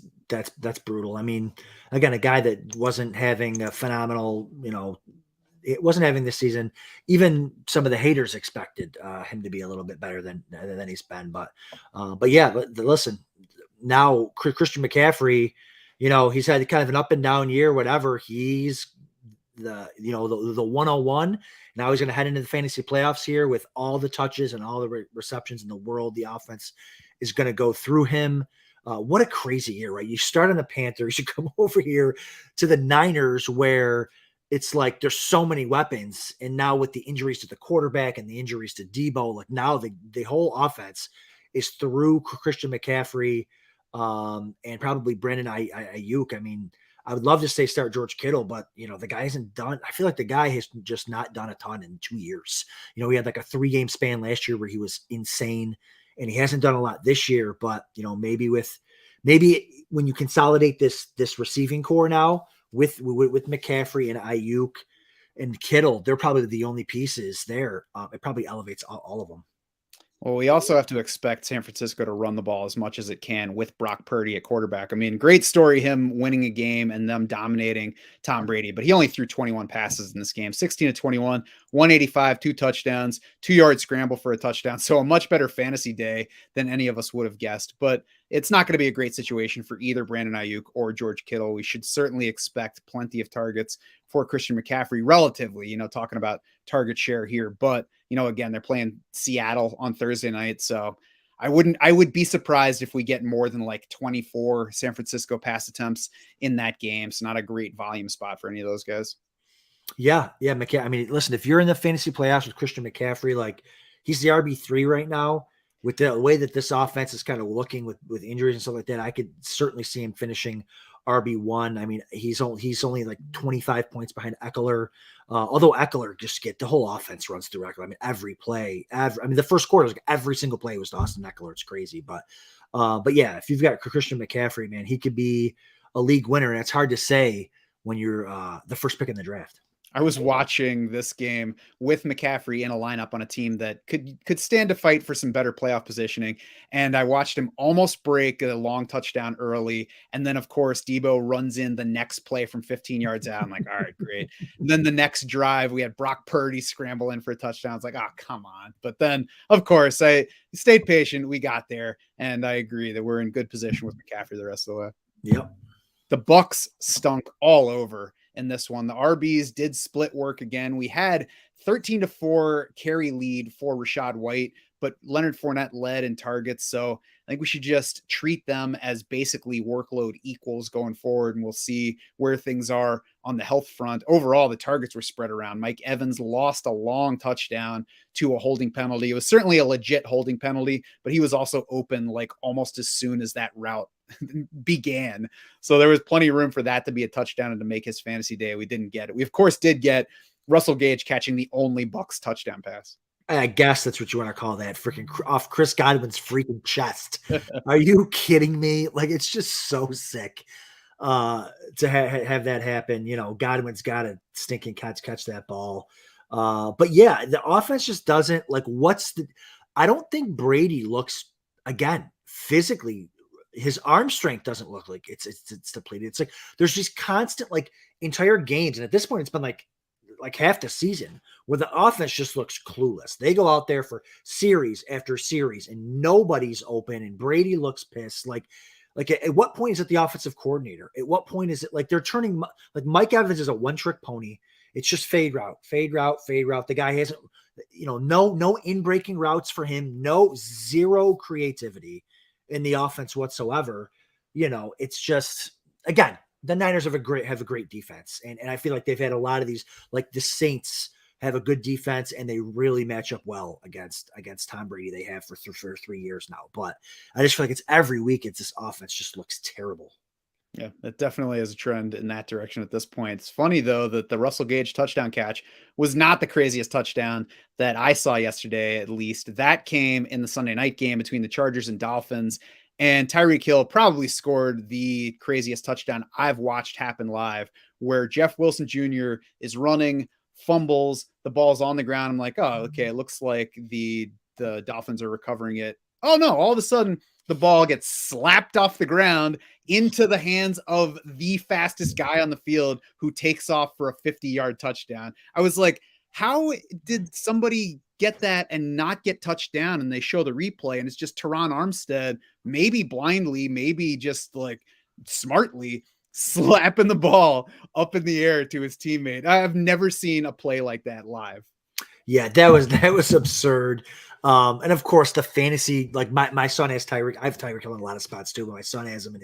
brutal. I mean, again, a guy that wasn't having a phenomenal, it wasn't having this season. Even some of the haters expected him to be a little bit better than he's been. But listen, now Christian McCaffrey, he's had kind of an up and down year, whatever. He's the 101. Now he's going to head into the fantasy playoffs here with all the touches and all the receptions in the world. The offense is going to go through him. What a crazy year, right? You start on the Panthers, you come over here to the Niners where it's like there's so many weapons. And now with the injuries to the quarterback and the injuries to Deebo, like now the whole offense is through Christian McCaffrey and probably Brandon Ayuk. I mean, I would love to say start George Kittle, but, the guy hasn't done – I feel like the guy has just not done a ton in 2 years. He had like a 3-game span last year where he was insane. And he hasn't done a lot this year, but maybe when you consolidate this receiving core now with McCaffrey and Ayuk and Kittle, they're probably the only pieces there. It probably elevates all of them. Well, we also have to expect San Francisco to run the ball as much as it can with Brock Purdy at quarterback. I mean, great story, him winning a game and them dominating Tom Brady, but he only threw 21 passes in this game, 16-21, 185, 2 touchdowns, 2-yard scramble for a touchdown. So a much better fantasy day than any of us would have guessed, but it's not going to be a great situation for either Brandon Ayuk or George Kittle. We should certainly expect plenty of targets for Christian McCaffrey relatively, talking about target share here, but again, they're playing Seattle on Thursday night. So I would be surprised if we get more than like 24 San Francisco pass attempts in that game. So not a great volume spot for any of those guys. Yeah. I mean, listen, if you're in the fantasy playoffs with Christian McCaffrey, like he's the RB3 right now with the way that this offense is kind of looking with injuries and stuff like that. I could certainly see him finishing RB1. I mean, he's only like 25 points behind Eckler. Although Eckler the whole offense runs through Eckler. I mean, every play, the first quarter, like every single play was to Austin Eckler. It's crazy. But yeah, if you've got Christian McCaffrey, man, he could be a league winner. And it's hard to say when you're the first pick in the draft. I was watching this game with McCaffrey in a lineup on a team that could stand to fight for some better playoff positioning. And I watched him almost break a long touchdown early. And then, of course, Deebo runs in the next play from 15 yards out. I'm like, all right, great. And then the next drive, we had Brock Purdy scramble in for a touchdown. I was like, oh, come on. But then, of course, I stayed patient. We got there. And I agree that we're in good position with McCaffrey the rest of the way. Yep. The Bucs stunk all over in this one. The RBs did split work again. We had 13-4 carry lead for Rachaad White, but Leonard Fournette led in targets. So I think we should just treat them as basically workload equals going forward, and we'll see where things are on the health front. Overall, the targets were spread around. Mike Evans lost a long touchdown to a holding penalty. It was certainly a legit holding penalty, but he was also open like almost as soon as that route began. So there was plenty of room for that to be a touchdown and to make his fantasy day. We didn't get it. We, of course, did get Russell Gage catching the only Bucs touchdown pass. I guess that's what you want to call that, freaking off Chris Godwin's freaking chest. Are you kidding me? Like, it's just so sick to have that happen. Godwin's got to stinking catch that ball. But yeah, the offense just doesn't like I don't think Brady looks, again, physically, his arm strength doesn't look like it's depleted. It's like there's just constant like entire games, and at this point, it's been like half the season where the offense just looks clueless. They go out there for series after series, and nobody's open, and Brady looks pissed. Like at what point is it the offensive coordinator? At what point is it like they're turning like Mike Evans is a one-trick pony? It's just fade route, fade route, fade route. The guy hasn't, no in-breaking routes for him, zero creativity in the offense whatsoever. It's just, again, the Niners have a great defense. And I feel like they've had a lot of these, like the Saints have a good defense and they really match up well against Tom Brady. They have for 3 years now, but I just feel like it's every week. It's this offense just looks terrible. Yeah, it definitely is a trend in that direction at this point. It's funny, though, that the Russell Gage touchdown catch was not the craziest touchdown that I saw yesterday, at least. That came in the Sunday night game between the Chargers and Dolphins. And Tyreek Hill probably scored the craziest touchdown I've watched happen live, where Jeff Wilson Jr. is running, fumbles, the ball's on the ground. I'm like, oh, okay, it looks like the Dolphins are recovering it. Oh, no, all of a sudden, the ball gets slapped off the ground into the hands of the fastest guy on the field who takes off for a 50-yard touchdown. I was like, how did somebody get that and not get touched down? And they show the replay and it's just Teron Armstead, maybe blindly, maybe just like smartly slapping the ball up in the air to his teammate. I've never seen a play like that live. Yeah, that was absurd. And of course the fantasy, like my son has Tyreek. I have Tyreek Hill in a lot of spots too, but my son has him in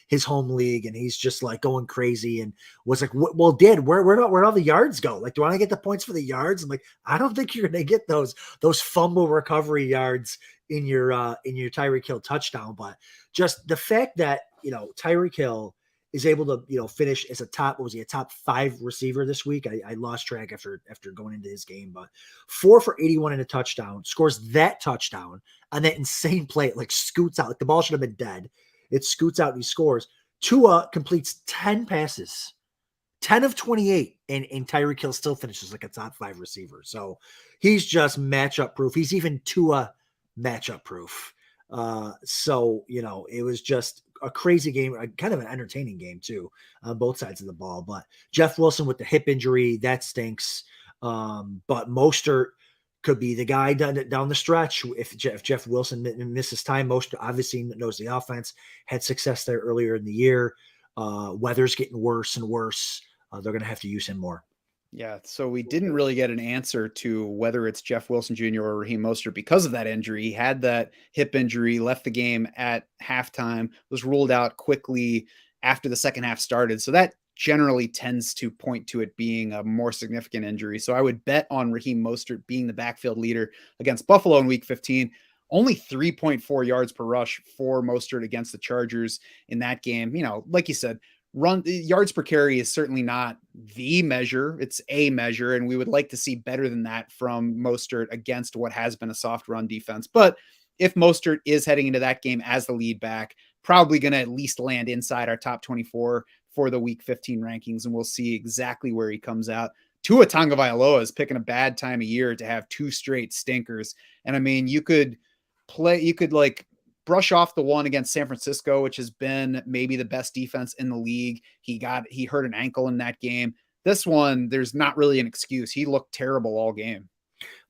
his home league and he's just like going crazy and was like, well, Dad, where'd all the yards go? Like, do I get the points for the yards? I'm like, I don't think you're going to get those fumble recovery yards in your Tyreek Hill touchdown. But just the fact that, Tyreek Hill is able to, finish as a top 5 receiver this week? I lost track after going into his game, but 4 for 81 in a touchdown, scores that touchdown on that insane play. It like scoots out. Like the ball should have been dead. It scoots out and he scores. Tua completes 10 passes, 10 of 28, and Tyreek Hill still finishes like a top 5 receiver. So he's just matchup proof. He's even Tua matchup proof. So, it was just a crazy game, kind of an entertaining game too, on both sides of the ball. But Jeff Wilson with the hip injury, that stinks. But Mostert could be the guy down the stretch. If Jeff Wilson misses time, Mostert obviously knows the offense, had success there earlier in the year. Weather's getting worse and worse. They're going to have to use him more. Yeah, so we didn't really get an answer to whether it's Jeff Wilson Jr. or Raheem Mostert because of that injury. He had that hip injury, left the game at halftime, was ruled out quickly after the second half started. So that generally tends to point to it being a more significant injury. So I would bet on Raheem Mostert being the backfield leader against Buffalo in Week 15. Only 3.4 yards per rush for Mostert against the Chargers in that game. Like you said, yards per carry is certainly not the measure. It's a measure, and we would like to see better than that from Mostert against what has been a soft run defense. But if Mostert is heading into that game as the lead back, probably going to at least land inside our top 24 for the Week 15 rankings, and we'll see exactly where he comes out. Tua Tagovailoa is picking a bad time of year to have 2 straight stinkers. And I mean, you could like brush off the one against San Francisco, which has been maybe the best defense in the league. He hurt an ankle in that game. This one, there's not really an excuse. He looked terrible all game.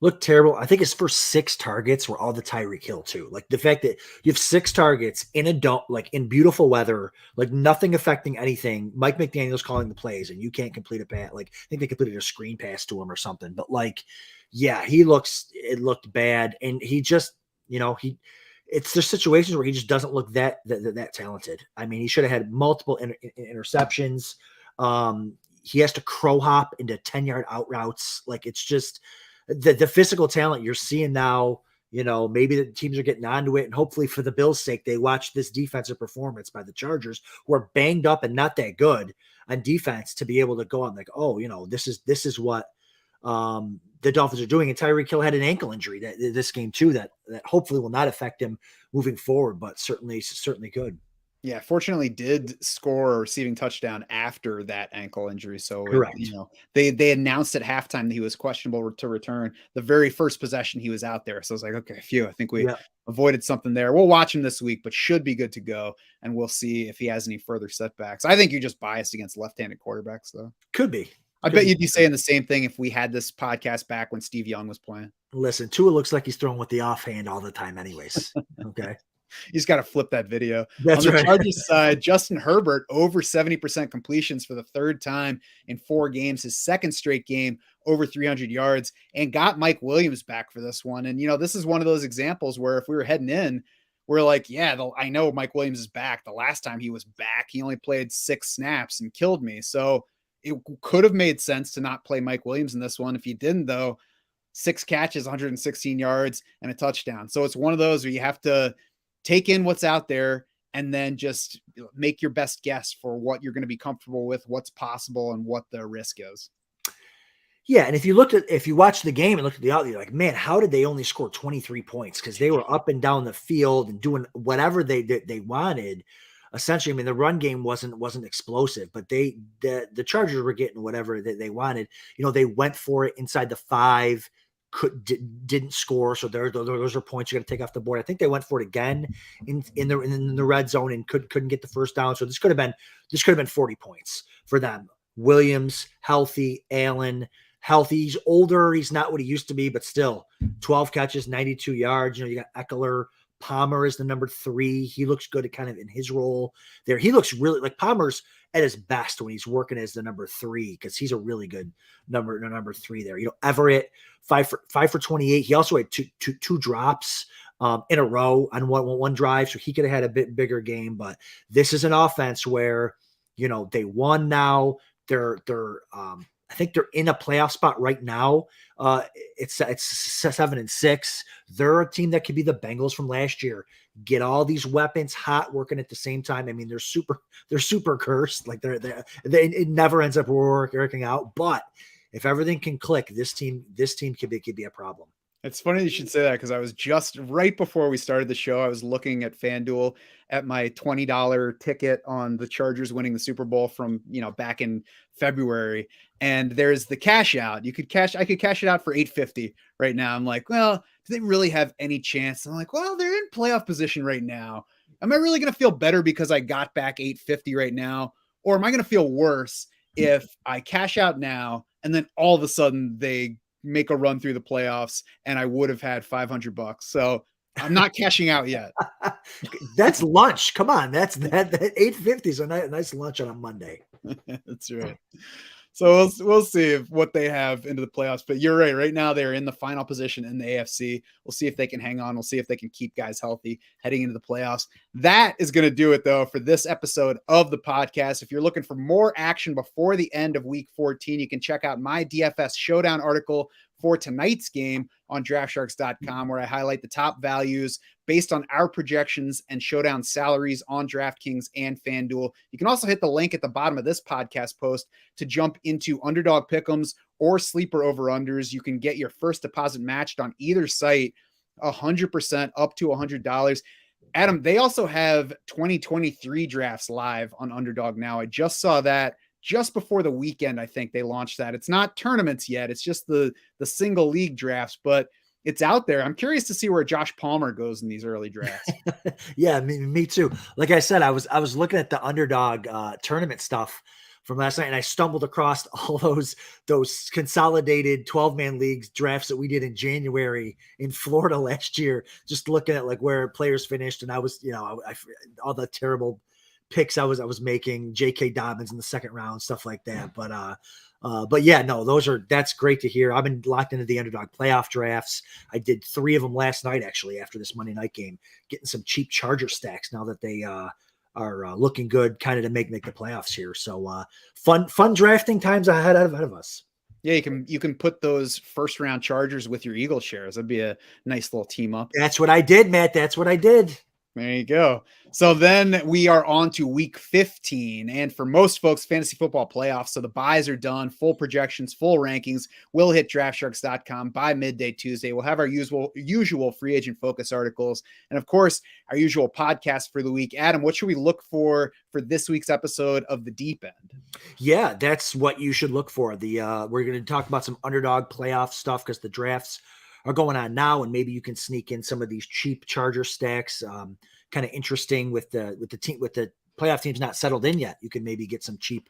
Looked terrible. I think his first 6 targets were all the Tyreek Hill too. Like the fact that you have 6 targets in a dome, like in beautiful weather, like nothing affecting anything. Mike McDaniel's calling the plays and you can't complete a pass. Like I think they completed a screen pass to him or something, but like, yeah, it looked bad. And he just, it's there's situations where he just doesn't look that talented. I mean, he should have had multiple interceptions. He has to crow hop into 10-yard out routes. Like it's just the physical talent you're seeing now. Maybe the teams are getting onto it, and hopefully for the Bills' sake, they watch this defensive performance by the Chargers, who are banged up and not that good on defense, to be able to go on like, oh, this is what the Dolphins are doing. And Tyreek Hill had an ankle injury this game too, that hopefully will not affect him moving forward, but certainly could. Yeah, fortunately did score a receiving touchdown after that ankle injury. So it, Correct. they announced at halftime that he was questionable to return. The very first possession he was out there. So I was like, okay, phew, I think we Yeah, avoided something there. We'll watch him this week, but should be good to go. And we'll see if he has any further setbacks. I think you're just biased against left-handed quarterbacks, though. could be. I Could bet be. you'd be saying the same thing if we had this podcast back when Steve Young was playing. Listen, Tua looks like he's throwing with the offhand all the time, anyways. Okay. You just got to flip that video. That's On the right. Chargers side, Justin Herbert over 70% completions for the third time in 4 games, his second straight game over 300 yards, and got Mike Williams back for this one. And, this is one of those examples where if we were heading in, we're like, yeah, I know Mike Williams is back. The last time he was back, he only played 6 snaps and killed me. So it could have made sense to not play Mike Williams in this one. If you didn't, though, 6 catches, 116 yards, and a touchdown. So it's one of those where you have to take in what's out there and then just make your best guess for what you're going to be comfortable with, what's possible, and what the risk is. Yeah, and if you watched the game and looked at the outlet, you're like, man, how did they only score 23 points? Because they were up and down the field and doing whatever they wanted. Essentially, I mean, the run game wasn't explosive, but the Chargers were getting whatever they wanted. They went for it inside the 5. Didn't score, so those are points you got to take off the board. I think they went for it again in the red zone and couldn't get the first down. So this could have been 40 points for them. Williams healthy, Allen healthy. He's older, he's not what he used to be, but still 12 catches, 92 yards. You got Eckler. Palmer is the number 3. He looks good at kind of in his role there. He looks really like Palmer's at his best when he's working as the number 3, because he's a really good number 3 there. Everett 5 for 28. He also had two drops in a row on one drive, so he could have had a bit bigger game. But this is an offense where they won now. They're I think they're in a playoff spot right now. It's 7-6. They're a team that could be the Bengals from last year. Get all these weapons hot, working at the same time. I mean, they're super cursed. Like it never ends up working out. But if everything can click, this team could be a problem. It's funny you should say that, because I was just right before we started the show, I was looking at FanDuel at my $20 ticket on the Chargers winning the Super Bowl from, back in February. And there's the cash out. I could cash it out for $8.50 right now. I'm like, well, do they really have any chance? I'm like, well, they're in playoff position right now. Am I really going to feel better because I got back $8.50 right now? Or am I going to feel worse if I cash out now and then all of a sudden they make a run through the playoffs and I would have had $500? So I'm not cashing out yet. That's lunch. Come on. That $8.50 is a nice lunch on a Monday. That's right. So we'll see what they have into the playoffs. But you're right. Right now, they're in the final position in the AFC. We'll see if they can hang on. We'll see if they can keep guys healthy heading into the playoffs. That is going to do it, though, for this episode of the podcast. If you're looking for more action before the end of Week 14, you can check out my DFS Showdown article for tonight's game on DraftSharks.com, where I highlight the top values based on our projections and showdown salaries on DraftKings and FanDuel. You can also hit the link at the bottom of this podcast post to jump into underdog pick'ems or sleeper over-unders. You can get your first deposit matched on either site 100% up to $100. Adam, they also have 2023 drafts live on Underdog now. I just saw that just before the weekend. I think they launched that. It's not tournaments yet. It's just the single league drafts, but it's out there. I'm curious to see where Josh Palmer goes in these early drafts. Yeah, me too. Like I said, I was looking at the Underdog tournament stuff from last night, and I stumbled across all those consolidated 12-man leagues drafts that we did in January in Florida last year, just looking at like where players finished. And I was, I all the terrible picks I was making, J.K. Dobbins in the second round, stuff like that. But yeah, no, that's great to hear. I've been locked into the Underdog playoff drafts. I did 3 of them last night, actually, after this Monday night game, getting some cheap Charger stacks now that they are looking good kind of to make the playoffs here. So fun drafting times ahead of us. Yeah, you can put those first round Chargers with your Eagle shares. That'd be a nice little team up. That's what I did, Matt. That's what I did. There you go. So then we are on to week 15. And for most folks, fantasy football playoffs. So the buys are done, full projections, full rankings will hit draftsharks.com by midday Tuesday. We'll have our usual free agent focus articles. And of course, our usual podcast for the week. Adam, what should we look for this week's episode of The Deep End? Yeah, that's what you should look for. We're going to talk about some underdog playoff stuff because the drafts are going on now, and maybe you can sneak in some of these cheap Charger stacks. Kind of interesting with the playoff teams not settled in yet. You can maybe get some cheap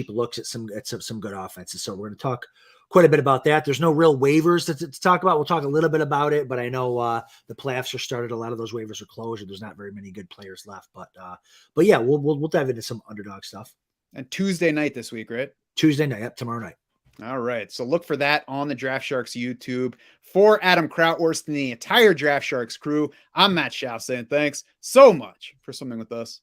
looks at some good offenses. So we're going to talk quite a bit about that. There's no real waivers to talk about. We'll talk a little bit about it, but I know the playoffs are started. A lot of those waivers are closed. There's not very many good players left, but yeah, we'll dive into some underdog stuff. And Tuesday night this week, right? Tuesday night, yep, tomorrow night. All right. So look for that on the Draft Sharks YouTube. For Adam Krautwurst and the entire Draft Sharks crew, I'm Matt Schauf saying thanks so much for swimming with us.